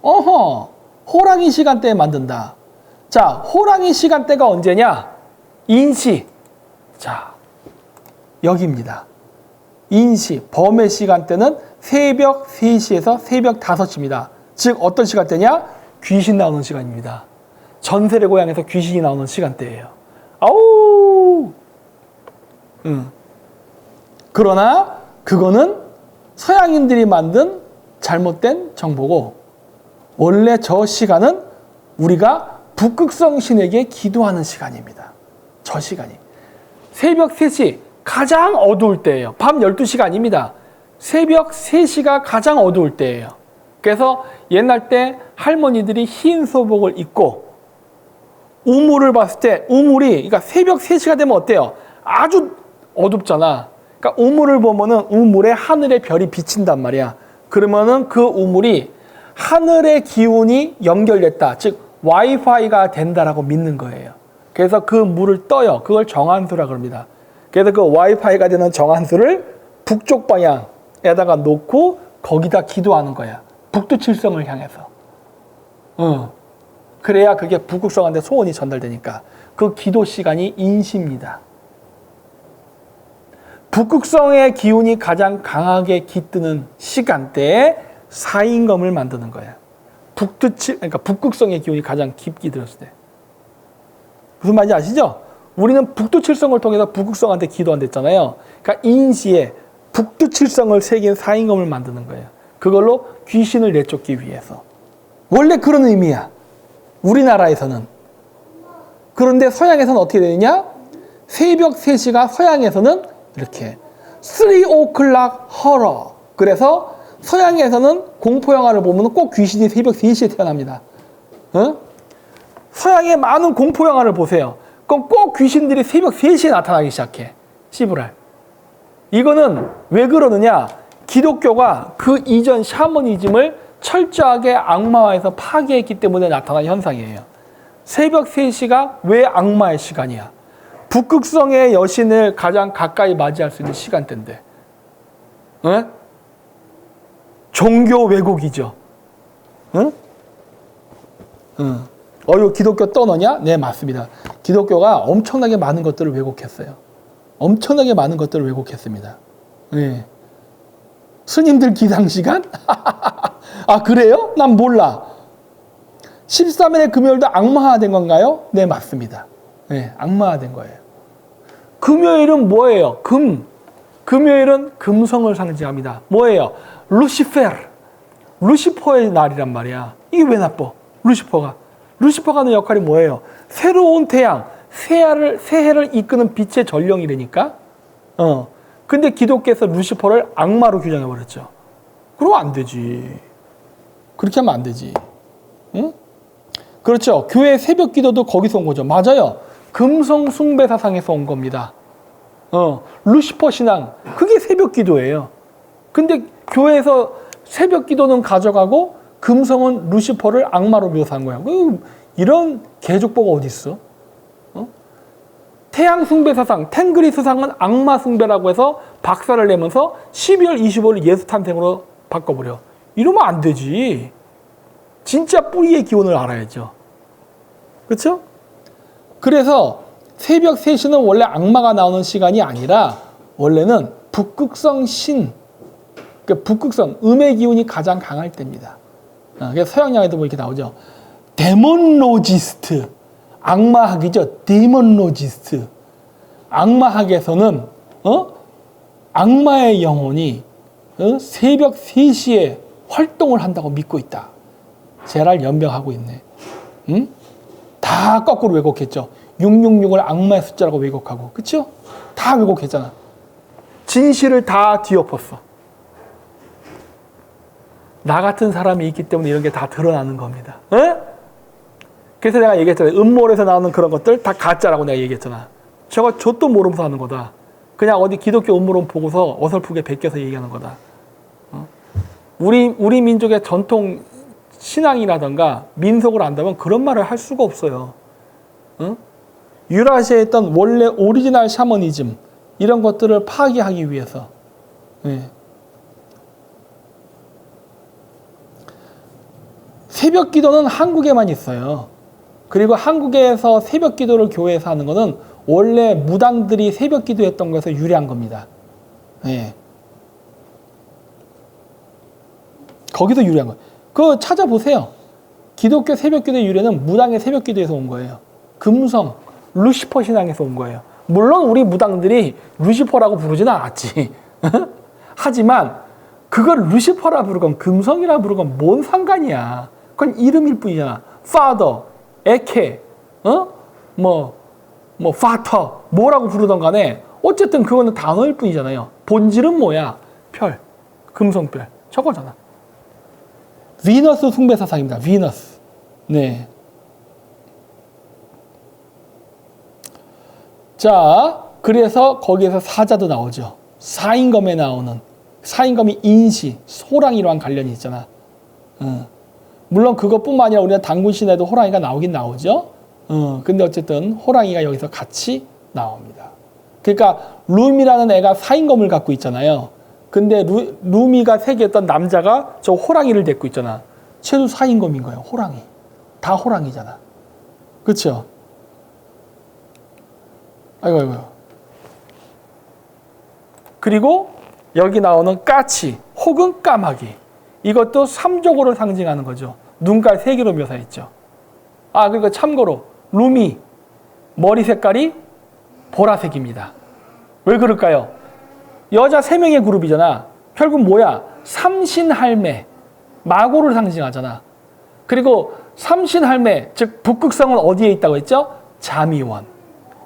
호랑이 시간대에 만든다. 자, 호랑이 시간대가 언제냐? 인시. 자, 여기입니다. 인시, 범의 시간대는 새벽 3시에서 새벽 5시입니다. 즉 어떤 시간대냐? 귀신 나오는 시간입니다. 전설의 고향에서 귀신이 나오는 시간대예요. 아우! 그러나 그거는 서양인들이 만든 잘못된 정보고 원래 저 시간은 우리가 북극성 신에게 기도하는 시간입니다. 저 시간이. 새벽 3시 가장 어두울 때예요. 밤 12시가 아닙니다. 새벽 3시가 가장 어두울 때예요. 그래서 옛날 때 할머니들이 흰 소복을 입고 우물을 봤을 때 우물이 그러니까 새벽 3시가 되면 어때요? 아주 어둡잖아. 그러니까 우물을 보면은 우물에 하늘의 별이 비친단 말이야. 그러면은 그 우물이 하늘의 기운이 연결됐다. 즉 와이파이가 된다라고 믿는 거예요. 그래서 그 물을 떠요. 그걸 정한수라 그럽니다. 그래서 그 와이파이가 되는 정한수를 북쪽 방향에다가 놓고 거기다 기도하는 거야. 북두칠성을 향해서. 그래야 그게 북극성한테 소원이 전달되니까. 그 기도 시간이 인시입니다. 북극성의 기운이 가장 강하게 깃드는 시간대에 사인검을 만드는 거야. 그러니까 북극성의 기운이 가장 깊게 들었을 때. 무슨 말인지 아시죠? 우리는 북두칠성을 통해서 북극성한테 기도한댔잖아요. 그러니까 인시에 북두칠성을 새긴 사인검을 만드는 거예요. 그걸로 귀신을 내쫓기 위해서. 원래 그런 의미야. 우리나라에서는. 그런데 서양에서는 어떻게 되느냐? 새벽 3시가 서양에서는 이렇게 3 o'clock horror. 그래서 서양에서는 공포영화를 보면 꼭 귀신이 새벽 3시에 태어납니다. 서양의 많은 공포영화를 보세요. 그럼 꼭 귀신들이 새벽 3시에 나타나기 시작해. 씨부랄. 이거는 왜 그러느냐? 기독교가 그 이전 샤머니즘을 철저하게 악마화해서 파괴했기 때문에 나타난 현상이에요. 새벽 3시가 왜 악마의 시간이야? 북극성의 여신을 가장 가까이 맞이할 수 있는 시간대인데. 종교 왜곡이죠. 이거 기독교 떠너냐? 네, 맞습니다. 기독교가 엄청나게 많은 것들을 왜곡했어요. 엄청나게 많은 것들을 왜곡했습니다. 네. 스님들 기상시간? 아, 그래요? 난 몰라. 13일의 금요일도 악마화된 건가요? 네, 맞습니다. 네, 악마화된 거예요. 금요일은 뭐예요? 금요일은 금성을 상징합니다. 뭐예요? 루시퍼의 날이란 말이야. 이게 왜 나빠? 루시퍼가 하는 역할이 뭐예요? 새로운 태양, 새해를 이끄는 빛의 전령이라니까. 근데 기독교에서 루시퍼를 악마로 규정해버렸죠. 그러면 안 되지. 그렇게 하면 안 되지. 응? 그렇죠. 교회 새벽 기도도 거기서 온 거죠. 맞아요. 금성 숭배 사상에서 온 겁니다. 루시퍼 신앙, 그게 새벽 기도예요. 근데 교회에서 새벽 기도는 가져가고 금성은 루시퍼를 악마로 묘사한 거야. 이런 개족보가 어디 있어? 태양 숭배 사상, 탱그리 수상은 악마 숭배라고 해서 박살을 내면서 12월 25일 예수 탄생으로 바꿔버려. 이러면 안 되지. 진짜 뿌리의 기원을 알아야죠. 그렇죠? 그래서 새벽 3시는 원래 악마가 나오는 시간이 아니라 원래는 북극성 신, 그러니까 북극성, 음의 기운이 가장 강할 때입니다. 그래서 서양양에도 뭐 이렇게 나오죠. 데몬로지스트, 악마학이죠. 데몬로지스트. 악마학에서는 악마의 영혼이 새벽 3시에 활동을 한다고 믿고 있다. 제랄 연병하고 있네. 응? 다 거꾸로 왜곡했죠. 666을 악마의 숫자라고 왜곡하고. 그쵸? 다 왜곡했잖아. 진실을 다 뒤엎었어. 나 같은 사람이 있기 때문에 이런 게 다 드러나는 겁니다. 에? 그래서 내가 얘기했잖아요. 음모론에서 나오는 그런 것들 다 가짜라고 내가 얘기했잖아. 저거 좆도 모르면서 하는 거다. 그냥 어디 기독교 음모론 보고서 어설프게 베껴서 얘기하는 거다. 우리 민족의 전통 신앙이라던가 민속을 안다면 그런 말을 할 수가 없어요. 유라시아에 있던 원래 오리지널 샤머니즘 이런 것들을 파괴하기 위해서. 네. 새벽 기도는 한국에만 있어요. 그리고 한국에서 새벽 기도를 교회에서 하는 것은 원래 무당들이 새벽 기도했던 것에서 유래한 겁니다. 네. 거기서 유래한 거예요. 그거 찾아보세요. 기독교 새벽 기도의 유래는 무당의 새벽 기도에서 온 거예요. 금성, 루시퍼 신앙에서 온 거예요. 물론 우리 무당들이 루시퍼라고 부르지는 않았지. 하지만 그걸 루시퍼라 부르건 금성이라 부르건 뭔 상관이야. 그건 이름일 뿐이잖아. Father, 에케, 파터, 뭐라고 부르던 간에 어쨌든 그거는 단어일 뿐이잖아요. 본질은 뭐야? 별, 금성별, 저거잖아. 비너스 숭배사상입니다. 비너스. 네. 자, 그래서 거기에서 사자도 나오죠. 사인검에 나오는, 사인검이 인시, 호랑이랑 관련이 있잖아. 물론 그것뿐만 아니라 우리가 당군신에도 호랑이가 나오긴 나오죠. 근데 어쨌든 호랑이가 여기서 같이 나옵니다. 그러니까 룸이라는 애가 사인검을 갖고 있잖아요. 근데 루미가 세계했던 남자가 저 호랑이를 데리고 있잖아. 쟤도 사인검인 거예요. 호랑이. 다 호랑이잖아. 그렇죠? 아이고. 그리고 여기 나오는 까치 혹은 까마귀. 이것도 삼족으로 상징하는 거죠. 눈깔 3개로 묘사했죠. 그리고 참고로 루미 머리 색깔이 보라색입니다. 왜 그럴까요? 여자 3명의 그룹이잖아. 결국 뭐야? 삼신할매, 마고를 상징하잖아. 그리고 삼신할매, 즉 북극성은 어디에 있다고 했죠? 자미원.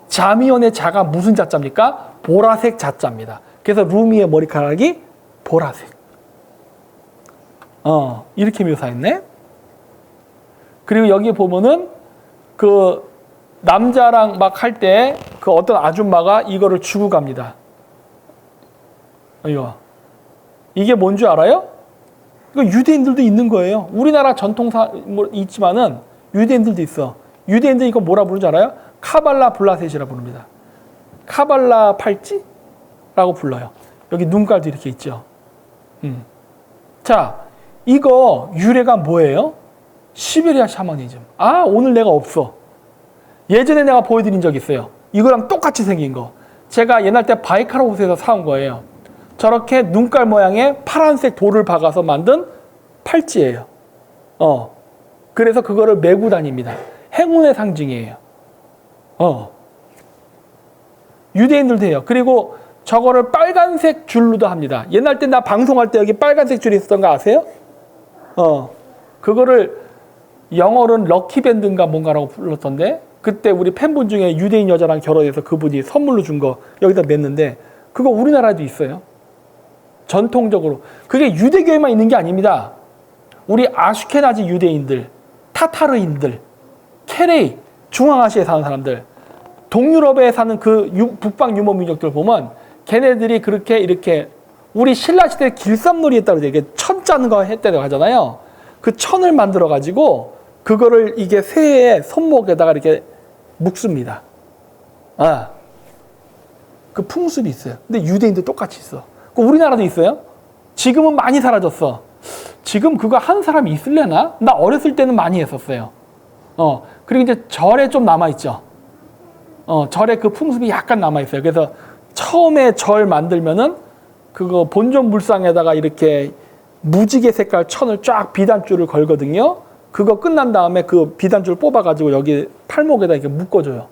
자미원의 자가 무슨 자자입니까? 보라색 자자입니다. 그래서 루미의 머리카락이 보라색. 이렇게 묘사했네. 그리고 여기 보면은 그 남자랑 막 할 때 그 어떤 아줌마가 이거를 주고 갑니다. 이게 뭔 줄 알아요? 이거 유대인들도 있는 거예요. 우리나라 전통사 뭐 있지만은 유대인들도 있어. 유대인들 이거 뭐라 부르는 줄 알아요? 카발라 블라셋이라 부릅니다. 카발라 팔찌라고 불러요. 여기 눈깔도 이렇게 있죠. 자, 이거 유래가 뭐예요? 시베리아 샤머니즘. 오늘 내가 없어. 예전에 내가 보여드린 적 있어요. 이거랑 똑같이 생긴 거. 제가 옛날 때 바이카라 호수에서 사온 거예요. 저렇게 눈깔 모양의 파란색 돌을 박아서 만든 팔찌예요. 그래서 그거를 메고 다닙니다. 행운의 상징이에요. 유대인들도 해요. 그리고 저거를 빨간색 줄로도 합니다. 옛날 때 나 방송할 때 여기 빨간색 줄이 있었던 거 아세요? 그거를 영어로는 럭키밴드인가 뭔가라고 불렀던데, 그때 우리 팬분 중에 유대인 여자랑 결혼해서 그분이 선물로 준 거 여기다 맸는데, 그거 우리나라에도 있어요. 전통적으로. 그게 유대교에만 있는 게 아닙니다. 우리 아슈케나지 유대인들, 타타르인들, 케레이, 중앙아시아에 사는 사람들, 동유럽에 사는 그 북방 유목 민족들 보면 걔네들이 그렇게 이렇게 우리 신라시대 길쌈놀이 했다고 그러죠. 이게 천 짜는 거 했다고 하잖아요. 그 천을 만들어 가지고 그거를 이게 새의 손목에다가 이렇게 묶습니다. 그 풍습이 있어요. 근데 유대인도 똑같이 있어. 그 우리나라도 있어요. 지금은 많이 사라졌어. 지금 그거 한 사람이 있을래나? 나 어렸을 때는 많이 했었어요. 그리고 이제 절에 좀 남아있죠. 절에 그 풍습이 약간 남아있어요. 그래서 처음에 절 만들면은 그거 본전 물상에다가 이렇게 무지개 색깔 천을 쫙 비단줄을 걸거든요. 그거 끝난 다음에 그 비단줄 뽑아가지고 여기 팔목에다 이렇게 묶어줘요.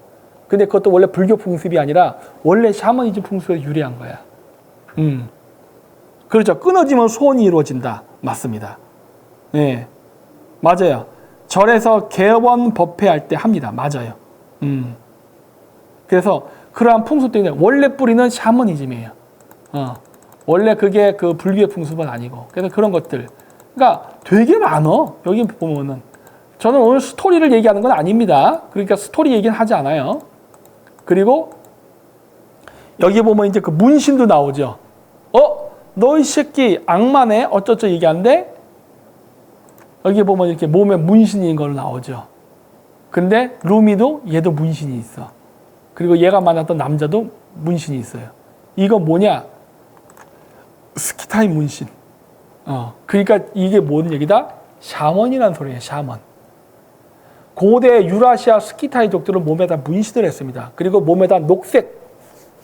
근데 그것도 원래 불교 풍습이 아니라 원래 샤머니즘 풍습에 유래한 거야. 그렇죠. 끊어지면 소원이 이루어진다. 맞습니다. 네, 맞아요. 절에서 개원 법회할 때 합니다. 맞아요. 그래서 그러한 풍습 때문에 원래 뿌리는 샤머니즘이에요. 원래 그게 그 불교의 풍습은 아니고. 그래서 그런 것들. 그러니까 되게 많어. 여기 보면은. 저는 오늘 스토리를 얘기하는 건 아닙니다. 그러니까 스토리 얘기는 하지 않아요. 그리고 여기 보면 이제 그 문신도 나오죠. 너 이 새끼 악마네? 어쩌쩌 얘기하는데 여기 보면 이렇게 몸에 문신인 걸로 나오죠. 근데 루미도 얘도 문신이 있어. 그리고 얘가 만났던 남자도 문신이 있어요. 이거 뭐냐? 스키타이 문신. 그러니까 이게 뭔 얘기다? 샤먼이라는 소리예요. 샤먼. 고대 유라시아 스키타이족들은 몸에다 문신을 했습니다. 그리고 몸에다 녹색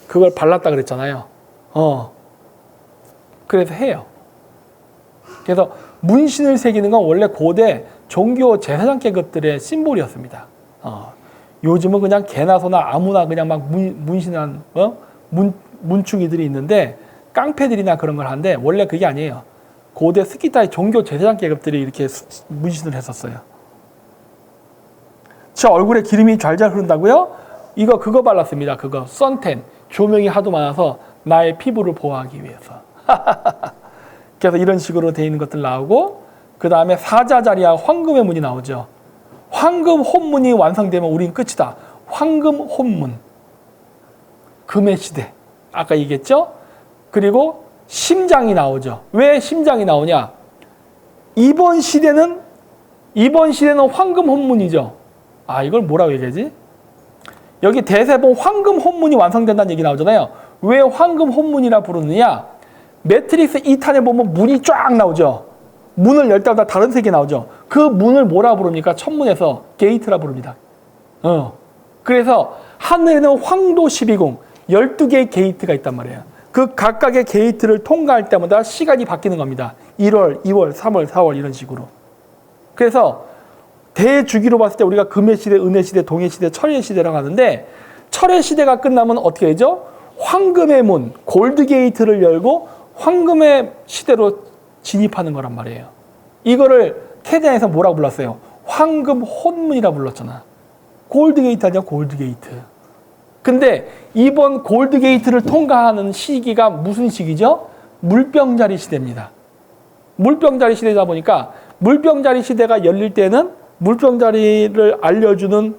그걸 발랐다 그랬잖아요. 그래서 해요. 그래서 문신을 새기는 건 원래 고대 종교 제사장 계급들의 심볼이었습니다. 요즘은 그냥 개나 소나 아무나 그냥 막 문신한 문충이들이 있는데 깡패들이나 그런 걸 하는데 원래 그게 아니에요. 고대 스키타이 종교 제사장 계급들이 이렇게 문신을 했었어요. 저 얼굴에 기름이 좔좔 흐른다고요? 그거 발랐습니다. 그거 선텐. 조명이 하도 많아서 나의 피부를 보호하기 위해서. 그래서 이런 식으로 돼 있는 것들 나오고, 그 다음에 사자자리와 황금의 문이 나오죠. 황금 혼문이 완성되면 우린 끝이다. 황금 혼문. 금의 시대. 아까 얘기했죠? 그리고 심장이 나오죠. 왜 심장이 나오냐? 이번 시대는 황금 혼문이죠. 이걸 뭐라고 얘기하지? 여기 대세본 황금 혼문이 완성된다는 얘기 나오잖아요. 왜 황금 혼문이라 부르느냐? 매트릭스 2탄에 보면 문이 쫙 나오죠. 문을 열 때마다 다른 색이 나오죠. 그 문을 뭐라 부릅니까? 천문에서 게이트라 부릅니다. 그래서 하늘에는 황도 12궁, 12개의 게이트가 있단 말이에요. 그 각각의 게이트를 통과할 때마다 시간이 바뀌는 겁니다. 1월, 2월, 3월, 4월 이런 식으로. 그래서 대주기로 봤을 때 우리가 금의 시대, 은의 시대, 동의 시대, 철의 시대라고 하는데, 철의 시대가 끝나면 어떻게 되죠? 황금의 문, 골드 게이트를 열고 황금의 시대로 진입하는 거란 말이에요. 이거를 캐대안에서 뭐라고 불렀어요? 황금 혼문이라 불렀잖아. 골드 게이트 아니야, 골드 게이트. 근데 이번 골드 게이트를 통과하는 시기가 무슨 시기죠? 물병자리 시대입니다. 물병자리 시대다 보니까 물병자리 시대가 열릴 때는 물병자리를 알려주는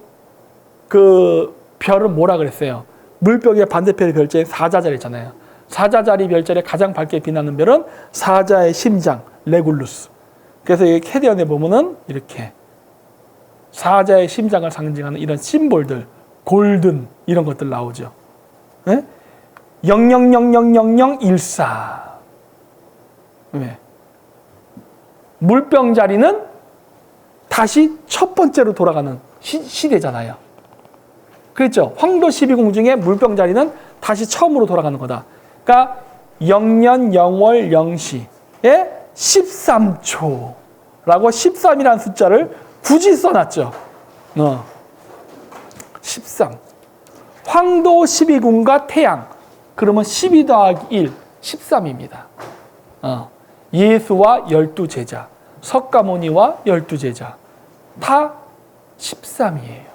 그 별은 뭐라 그랬어요? 물병의 반대편의 별자리 사자자리잖아요. 사자자리 별자리에 가장 밝게 빛나는 별은 사자의 심장, 레굴루스. 그래서 이 캐대언에 보면은 이렇게 사자의 심장을 상징하는 이런 심볼들, 골든 이런 것들 나오죠. 네? 00000014. 왜? 물병자리는 다시 첫 번째로 돌아가는 시대잖아요. 그렇죠? 황도 12궁 중에 물병자리는 다시 처음으로 돌아가는 거다. 그러니까 0년 0월 0시에 13초라고 13이라는 숫자를 굳이 써놨죠. 13. 황도 12궁과 태양. 그러면 12 더하기 1, 13입니다. 예수와 12제자, 석가모니와 12제자 다 13이에요.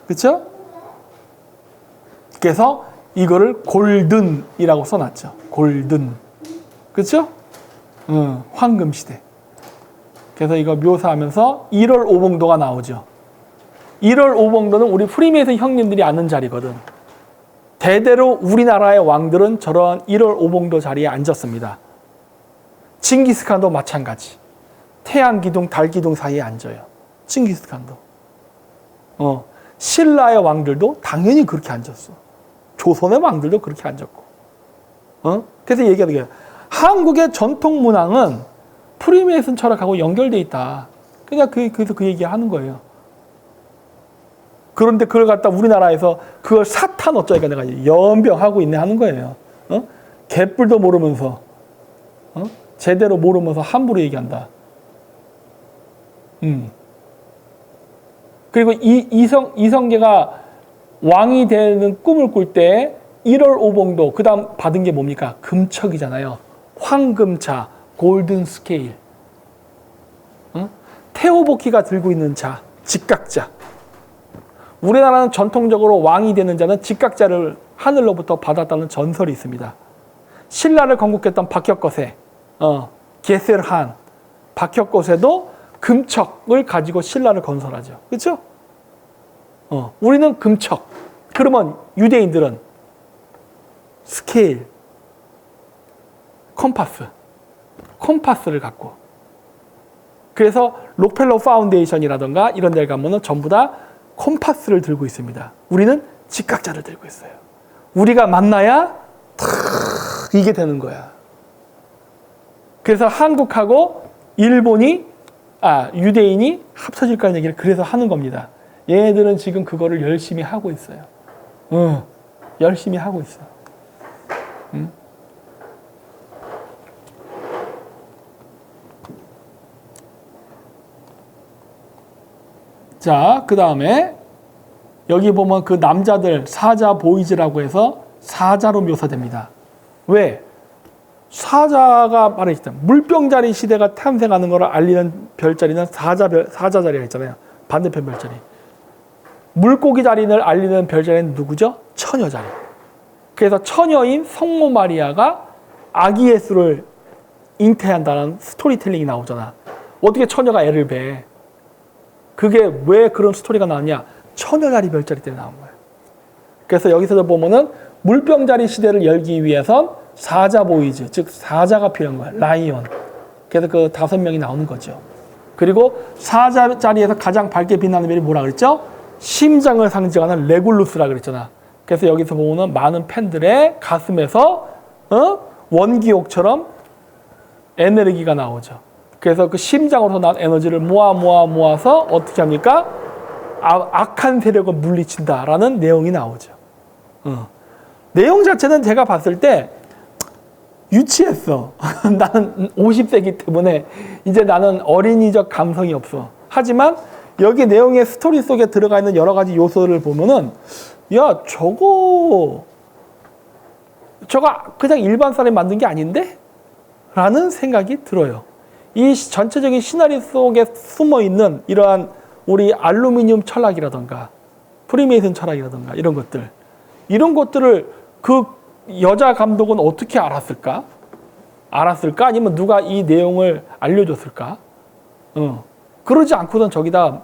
그렇죠? 그래서 이거를 골든이라고 써놨죠. 골든. 그렇죠? 황금 시대. 그래서 이거 묘사하면서 1월 오봉도가 나오죠. 1월 오봉도는 우리 프리메이슨 형님들이 아는 자리거든. 대대로 우리나라의 왕들은 저런 1월 오봉도 자리에 앉았습니다. 징기스칸도 마찬가지. 태양 기둥, 달 기둥 사이에 앉아요. 징기스칸도. 신라의 왕들도 당연히 그렇게 앉았어. 조선의 왕들도 그렇게 앉았고. 그래서 얘기하는 게 한국의 전통 문항은 프리메이슨 철학하고 연결돼 있다. 그냥 그래서 그 얘기 하는 거예요. 그런데 그걸 갖다 우리나라에서 그걸 사탄 어쩌니까 내가 연병하고 있네 하는 거예요. 개뿔도 모르면서, 제대로 모르면서 함부로 얘기한다. 그리고 이성계가 왕이 되는 꿈을 꿀 때 1월 오봉도, 그 다음 받은 게 뭡니까? 금척이잖아요. 황금자, 골든 스케일. 테오보키가 들고 있는 자, 직각자. 우리나라는 전통적으로 왕이 되는 자는 직각자를 하늘로부터 받았다는 전설이 있습니다. 신라를 건국했던 박혁거세, 게셀한, 박혁거세도 금척을 가지고 신라를 건설하죠. 그렇죠? 우리는 금척. 그러면 유대인들은 스케일, 컴파스를 갖고. 그래서 록펠러 파운데이션이라던가 이런 데 가면은 전부 다 컴파스를 들고 있습니다. 우리는 직각자를 들고 있어요. 우리가 만나야 이게 되는 거야. 그래서 한국하고 유대인이 합쳐질까는 얘기를 그래서 하는 겁니다. 얘네들은 지금 그거를 열심히 하고 있어요. 열심히 하고 있어. 자, 그 다음에 여기 보면 그 남자들 사자 보이즈라고 해서 사자로 묘사됩니다. 왜? 사자가 말했잖아요. 물병자리 시대가 탄생하는 것을 알리는 별자리는 사자자리가 있잖아요. 반대편 별자리. 물고기 자리를 알리는 별자리는 누구죠? 처녀 자리. 그래서 처녀인 성모 마리아가 아기 예수를 잉태한다는 스토리텔링이 나오잖아. 어떻게 처녀가 애를 배? 그게 왜 그런 스토리가 나왔냐? 처녀 자리 별자리 때문에 나온 거야. 그래서 여기서도 보면은 물병자리 시대를 열기 위해선 사자 보이즈, 즉 사자가 필요한 거야. 라이온. 그래서 그 5명이 나오는 거죠. 그리고 사자 자리에서 가장 밝게 빛나는 별이 뭐라 그랬죠? 심장을 상징하는 레굴루스라 그랬잖아. 그래서 여기서 보면은 많은 팬들의 가슴에서 원기옥처럼 에너지가 나오죠. 그래서 그 심장으로 난 에너지를 모아서 어떻게 합니까? 악한 세력을 물리친다라는 내용이 나오죠. 내용 자체는 제가 봤을 때 유치했어. 나는 50세기 때문에 이제 나는 어린이적 감성이 없어. 하지만 여기 내용의 스토리 속에 들어가 있는 여러 가지 요소를 보면은 야 저거 그냥 일반 사람이 만든 게 아닌데? 라는 생각이 들어요. 이 전체적인 시나리오 속에 숨어 있는 이러한 우리 알루미늄 철학이라던가 프리메이슨 철학이라던가 이런 것들을 그 여자 감독은 어떻게 알았을까? 아니면 누가 이 내용을 알려줬을까? 그러지 않고선 저기다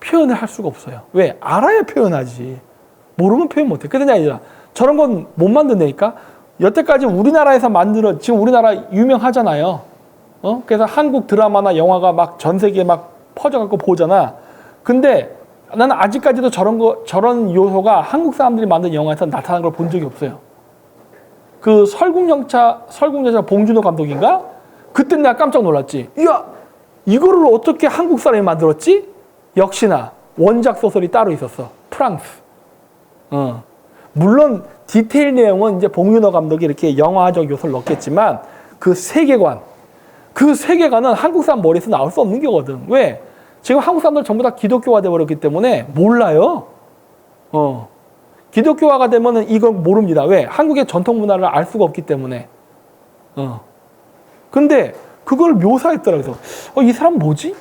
표현을 할 수가 없어요. 왜? 알아야 표현하지. 모르면 표현 못해. 그게 아니라 저런 건 못 만든다니까? 여태까지 우리나라에서 지금 우리나라 유명하잖아요. 그래서 한국 드라마나 영화가 막 전 세계에 막 퍼져갖고 보잖아. 근데 나는 아직까지도 저런 요소가 한국 사람들이 만든 영화에서 나타난 걸 본 적이 없어요. 그 설국열차 봉준호 감독인가? 그때 내가 깜짝 놀랐지. 이야, 이거를 어떻게 한국 사람이 만들었지? 역시나 원작 소설이 따로 있었어. 프랑스. 물론 디테일 내용은 이제 봉준호 감독이 이렇게 영화적 요소를 넣겠지만 그 세계관은 한국 사람 머리에서 나올 수 없는 거거든. 왜? 지금 한국 사람들 전부 다 기독교화 되어버렸기 때문에 몰라요. 기독교화가 되면은 이건 모릅니다. 왜? 한국의 전통 문화를 알 수가 없기 때문에. 근데 그걸 묘사했더라. 그래서 이 사람 뭐지?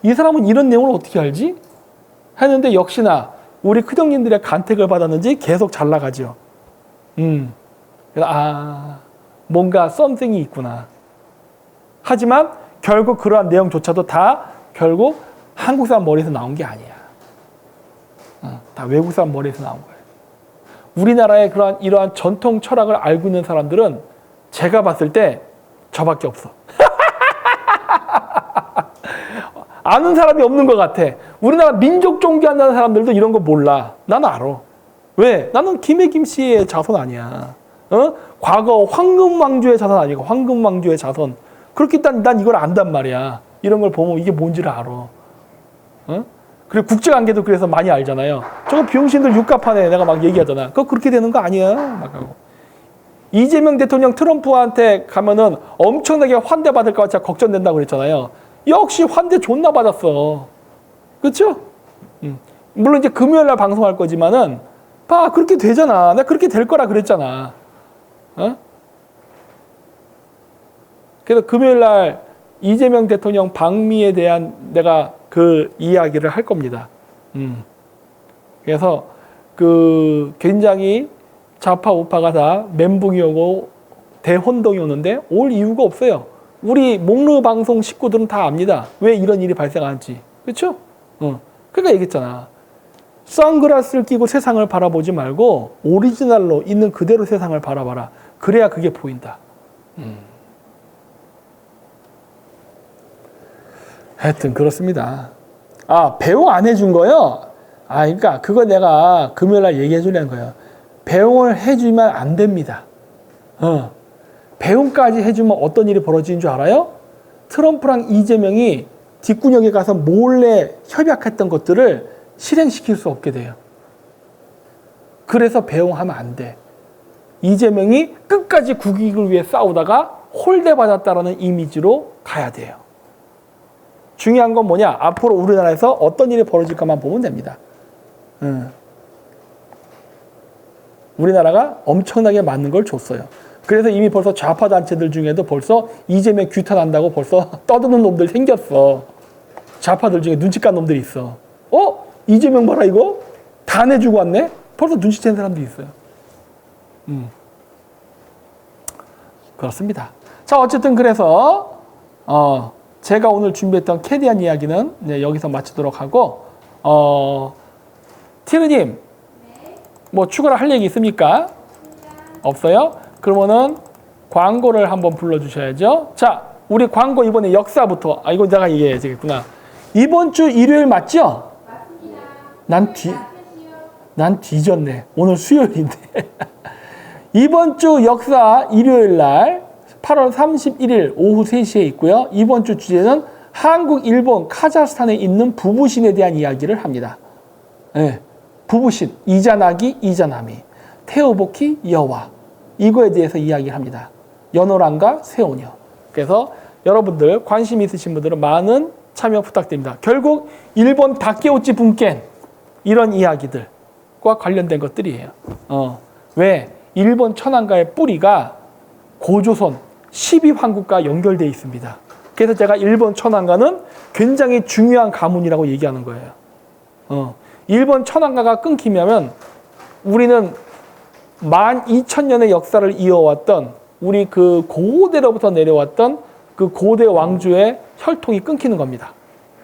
이 사람은 이런 내용을 어떻게 알지? 했는데 역시나 우리 큰형님들의 간택을 받았는지 계속 잘 나가죠. 그래서 뭔가 썸씽이 있구나. 하지만 결국 그러한 내용조차도 다 결국 한국 사람 머리에서 나온 게 아니야. 다 외국 사람 머리에서 나온 거예요. 우리나라의 이러한 전통 철학을 알고 있는 사람들은 제가 봤을 때 저밖에 없어. 아는 사람이 없는 것 같아. 우리나라 민족 종교한다는 사람들도 이런 거 몰라. 나는 알아. 왜? 나는 김해김 씨의 자손 아니야. 과거 황금왕조의 자손 아니고 황금왕조의 자손. 그렇기 때문에 난 이걸 안단 말이야. 이런 걸 보면 이게 뭔지를 알아. 그리고 국제관계도 그래서 많이 알잖아요. 저거 병신들 육갑하네. 내가 막 얘기하잖아. 그거 그렇게 되는 거 아니야. 막 하고. 이재명 대통령 트럼프한테 가면은 엄청나게 환대받을까 봐 걱정된다고 그랬잖아요. 역시 환대 존나 받았어. 그렇죠? 물론 이제 금요일 날 방송할 거지만은 봐 그렇게 되잖아. 내가 그렇게 될 거라 그랬잖아. 그래서 금요일 날 이재명 대통령 방미에 대한 내가 그 이야기를 할 겁니다. 그래서 그 굉장히 좌파 우파가 다 멘붕이 오고 대혼동이 오는데 올 이유가 없어요. 우리 목루 방송 식구들은 다 압니다. 왜 이런 일이 발생하는지. 그렇죠? 그러니까 얘기했잖아. 선글라스를 끼고 세상을 바라보지 말고 오리지널로 있는 그대로 세상을 바라봐라. 그래야 그게 보인다. 하여튼 그렇습니다. 배웅 안 해준 거요? 그러니까 그거 내가 금요일날 얘기해 주려는 거예요. 배웅을 해주면 안 됩니다. 배웅까지 해주면 어떤 일이 벌어지는 줄 알아요? 트럼프랑 이재명이 뒷구녕에 가서 몰래 협약했던 것들을 실행시킬 수 없게 돼요. 그래서 배웅하면 안 돼. 이재명이 끝까지 국익을 위해 싸우다가 홀대받았다라는 이미지로 가야 돼요. 중요한 건 뭐냐? 앞으로 우리나라에서 어떤 일이 벌어질까만 보면 됩니다. 우리나라가 엄청나게 맞는 걸 줬어요. 그래서 이미 벌써 좌파 단체들 중에도 벌써 이재명 규탄한다고 벌써 떠드는 놈들 생겼어. 좌파들 중에 눈치 깐 놈들이 있어. 이재명 봐라 이거 다 내주고 왔네. 벌써 눈치챈 사람들이 있어요. 그렇습니다. 자, 어쨌든 그래서 제가 오늘 준비했던 캐디한 이야기는 이제 여기서 마치도록 하고 티르님 뭐 추가로 할 얘기 있습니까? 없어요? 그러면은 광고를 한번 불러주셔야죠. 자, 우리 광고 이번에 역사부터. 이거 내가 얘기해야 되겠구나. 이번 주 일요일 맞죠? 맞습니다. 난 뒤졌네. 오늘 수요일인데. 이번 주 역사 일요일 날 8월 31일 오후 3시에 있고요. 이번 주 주제는 한국, 일본, 카자흐스탄에 있는 부부신에 대한 이야기를 합니다. 네. 부부신, 이자나기, 이자나미, 태오보키, 여와. 이거에 대해서 이야기를 합니다. 연호랑과 세오녀. 그래서 여러분들 관심 있으신 분들은 많은 참여 부탁드립니다. 결국 일본 다케오치 분켄 이런 이야기들과 관련된 것들이에요. 왜? 일본 천황가의 뿌리가 고조선 12황국과 연결되어 있습니다. 그래서 제가 일본 천황가는 굉장히 중요한 가문이라고 얘기하는 거예요. 일본 천황가가 끊기면 우리는 12,000년의 역사를 이어왔던 우리 그 고대로부터 내려왔던 그 고대 왕조의 혈통이 끊기는 겁니다.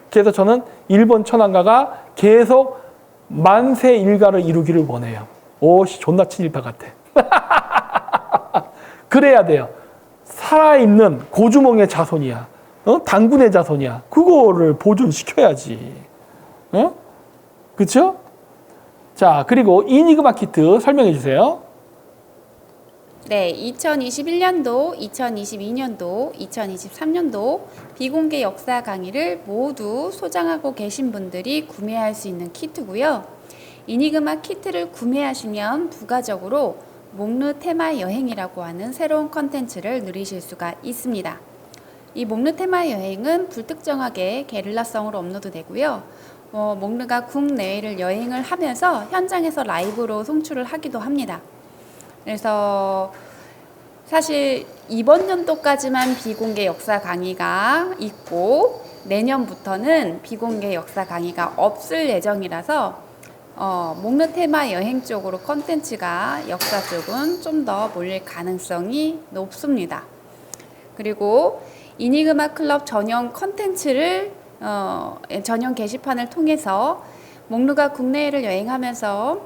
그래서 저는 일본 천황가가 계속 만세 일가를 이루기를 원해요. 오씨, 존나 친일파 같아. 그래야 돼요. 살아있는 고주몽의 자손이야. 단군의 자손이야. 그거를 보존시켜야지. 그렇죠? 자, 그리고 이니그마 키트 설명해 주세요. 네, 2021년도, 2022년도, 2023년도 비공개 역사 강의를 모두 소장하고 계신 분들이 구매할 수 있는 키트고요. 이니그마 키트를 구매하시면 부가적으로 목르 테마 여행이라고 하는 새로운 컨텐츠를 누리실 수가 있습니다. 이 목르 테마 여행은 불특정하게 게릴라성으로 업로드되고요. 목르가 국내외를 여행을 하면서 현장에서 라이브로 송출을 하기도 합니다. 그래서 사실 이번 연도까지만 비공개 역사 강의가 있고 내년부터는 비공개 역사 강의가 없을 예정이라서 목르 테마 여행 쪽으로 컨텐츠가 역사 쪽은 좀 더 몰릴 가능성이 높습니다. 그리고 이니그마 클럽 전용 컨텐츠를 전용 게시판을 통해서 목르가 국내를 여행하면서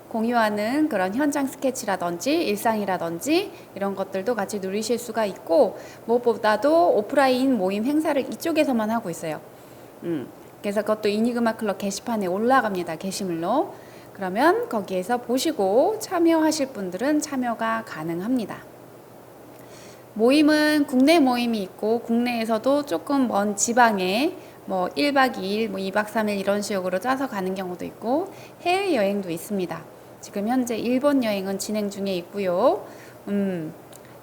공유하는 그런 현장 스케치라든지 일상이라든지 이런 것들도 같이 누리실 수가 있고 무엇보다도 오프라인 모임 행사를 이쪽에서만 하고 있어요. 그래서 그것도 이니그마 클럽 게시판에 올라갑니다. 게시물로. 그러면 거기에서 보시고 참여하실 분들은 참여가 가능합니다. 모임은 국내 모임이 있고 국내에서도 조금 먼 지방에 뭐 1박 2일, 뭐 2박 3일 이런 식으로 짜서 가는 경우도 있고 해외여행도 있습니다. 지금 현재 일본 여행은 진행 중에 있고요.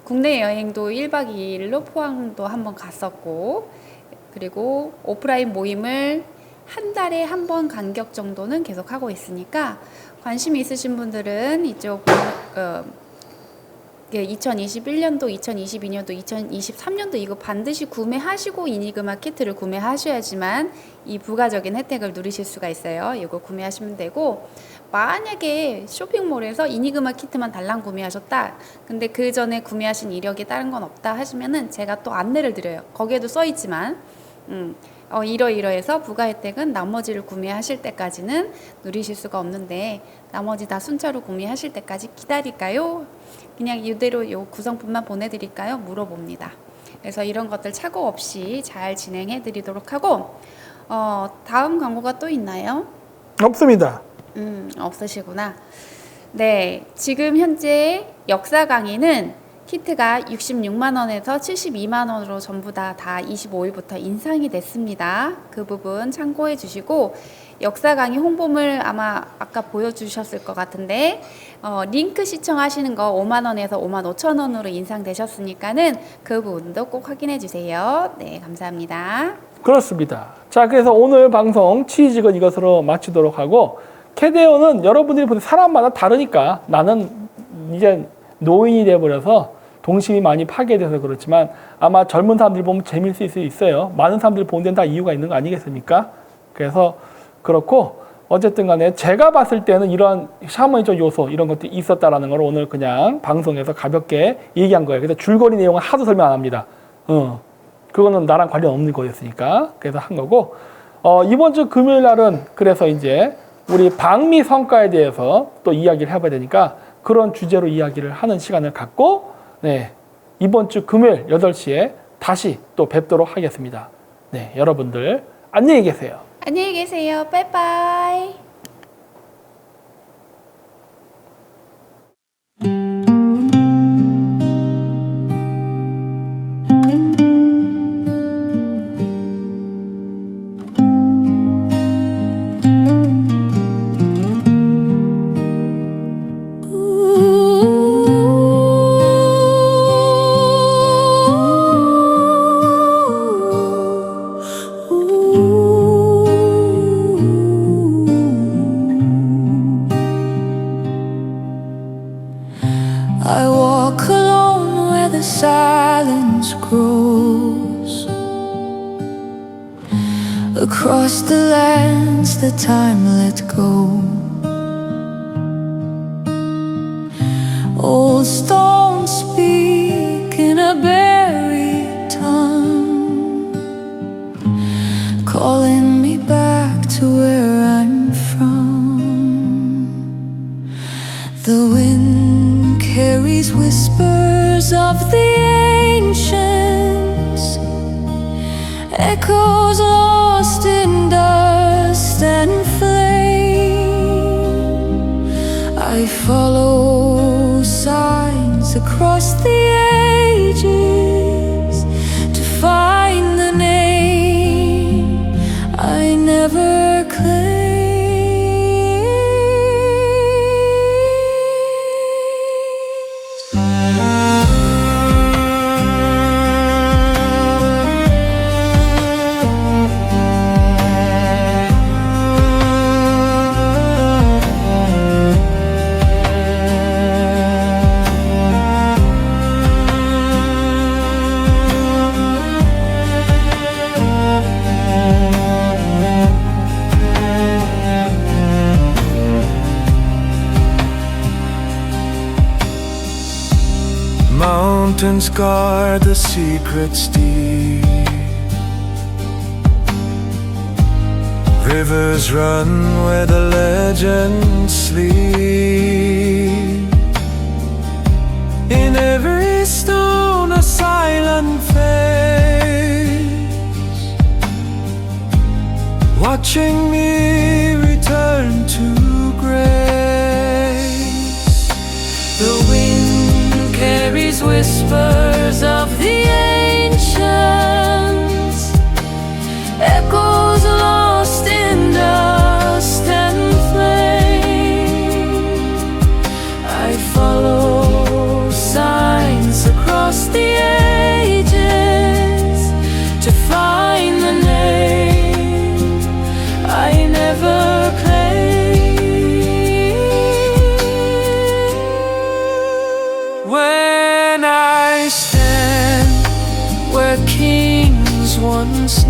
국내 여행도 1박 2일로 포항도 한번 갔었고 그리고 오프라인 모임을 한 달에 한 번 간격 정도는 계속 하고 있으니까 관심 있으신 분들은 이쪽 2021년도, 2022년도, 2023년도 이거 반드시 구매하시고 이니그마 키트를 구매하셔야지만 이 부가적인 혜택을 누리실 수가 있어요. 이거 구매하시면 되고 만약에 쇼핑몰에서 이니그마 키트만 달랑 구매하셨다. 근데 그 전에 구매하신 이력이 다른 건 없다 하시면은 제가 또 안내를 드려요. 거기에도 써 있지만 이러이러해서 부가 혜택은 나머지를 구매하실 때까지는 누리실 수가 없는데 나머지 다 순차로 구매하실 때까지 기다릴까요? 그냥 이대로 요 구성품만 보내드릴까요? 물어봅니다. 그래서 이런 것들 착오 없이 잘 진행해 드리도록 하고 다음 광고가 또 있나요? 없습니다. 없으시구나. 네, 지금 현재 역사 강의는 키트가 66만 원에서 72만 원으로 전부 다 25일부터 인상이 됐습니다. 그 부분 참고해 주시고 역사 강의 홍보물 아마 아까 보여주셨을 것 같은데 링크 시청하시는 거 5만 원에서 5만 5천 원으로 인상되셨으니까는 그 부분도 꼭 확인해 주세요. 네, 감사합니다. 그렇습니다. 자, 그래서 오늘 방송 취직은 이것으로 마치도록 하고 캐데어는 여러분들이 보는 사람마다 다르니까 나는 이제 노인이 돼버려서 동심이 많이 파괴돼서 그렇지만 아마 젊은 사람들 보면 재미있을 수 있어요. 많은 사람들이 보는 데는 다 이유가 있는 거 아니겠습니까? 그래서 그렇고 어쨌든 간에 제가 봤을 때는 이러한 샤머니적 요소 이런 것들이 있었다라는 걸 오늘 그냥 방송에서 가볍게 얘기한 거예요. 그래서 줄거리 내용은 하도 설명 안 합니다. 그거는 나랑 관련 없는 거였으니까 그래서 한 거고 이번 주 금요일 날은 그래서 이제 우리 방미 성과에 대해서 또 이야기를 해봐야 되니까 그런 주제로 이야기를 하는 시간을 갖고 네, 이번 주 금요일 8시에 다시 또 뵙도록 하겠습니다. 네, 여러분들 안녕히 계세요. 안녕히 계세요. 빠이빠이. I walk alone where the silence grows, across the lands that time let go. Old stones speak in a buried tongue, calling me back to where I'm from. The wind carries whispers of the ancients, echoes lost in dust and flame. I follow signs across the ages to find the name I never claimed. Mountains guard the secrets deep, rivers run where the legends sleep. In every stone a silent face, watching me return to grace. The wind carries whispers of the ancients, echoes lost in dust and flame. I follow signs across the ages to find the name I never claimed. When I stand where kings once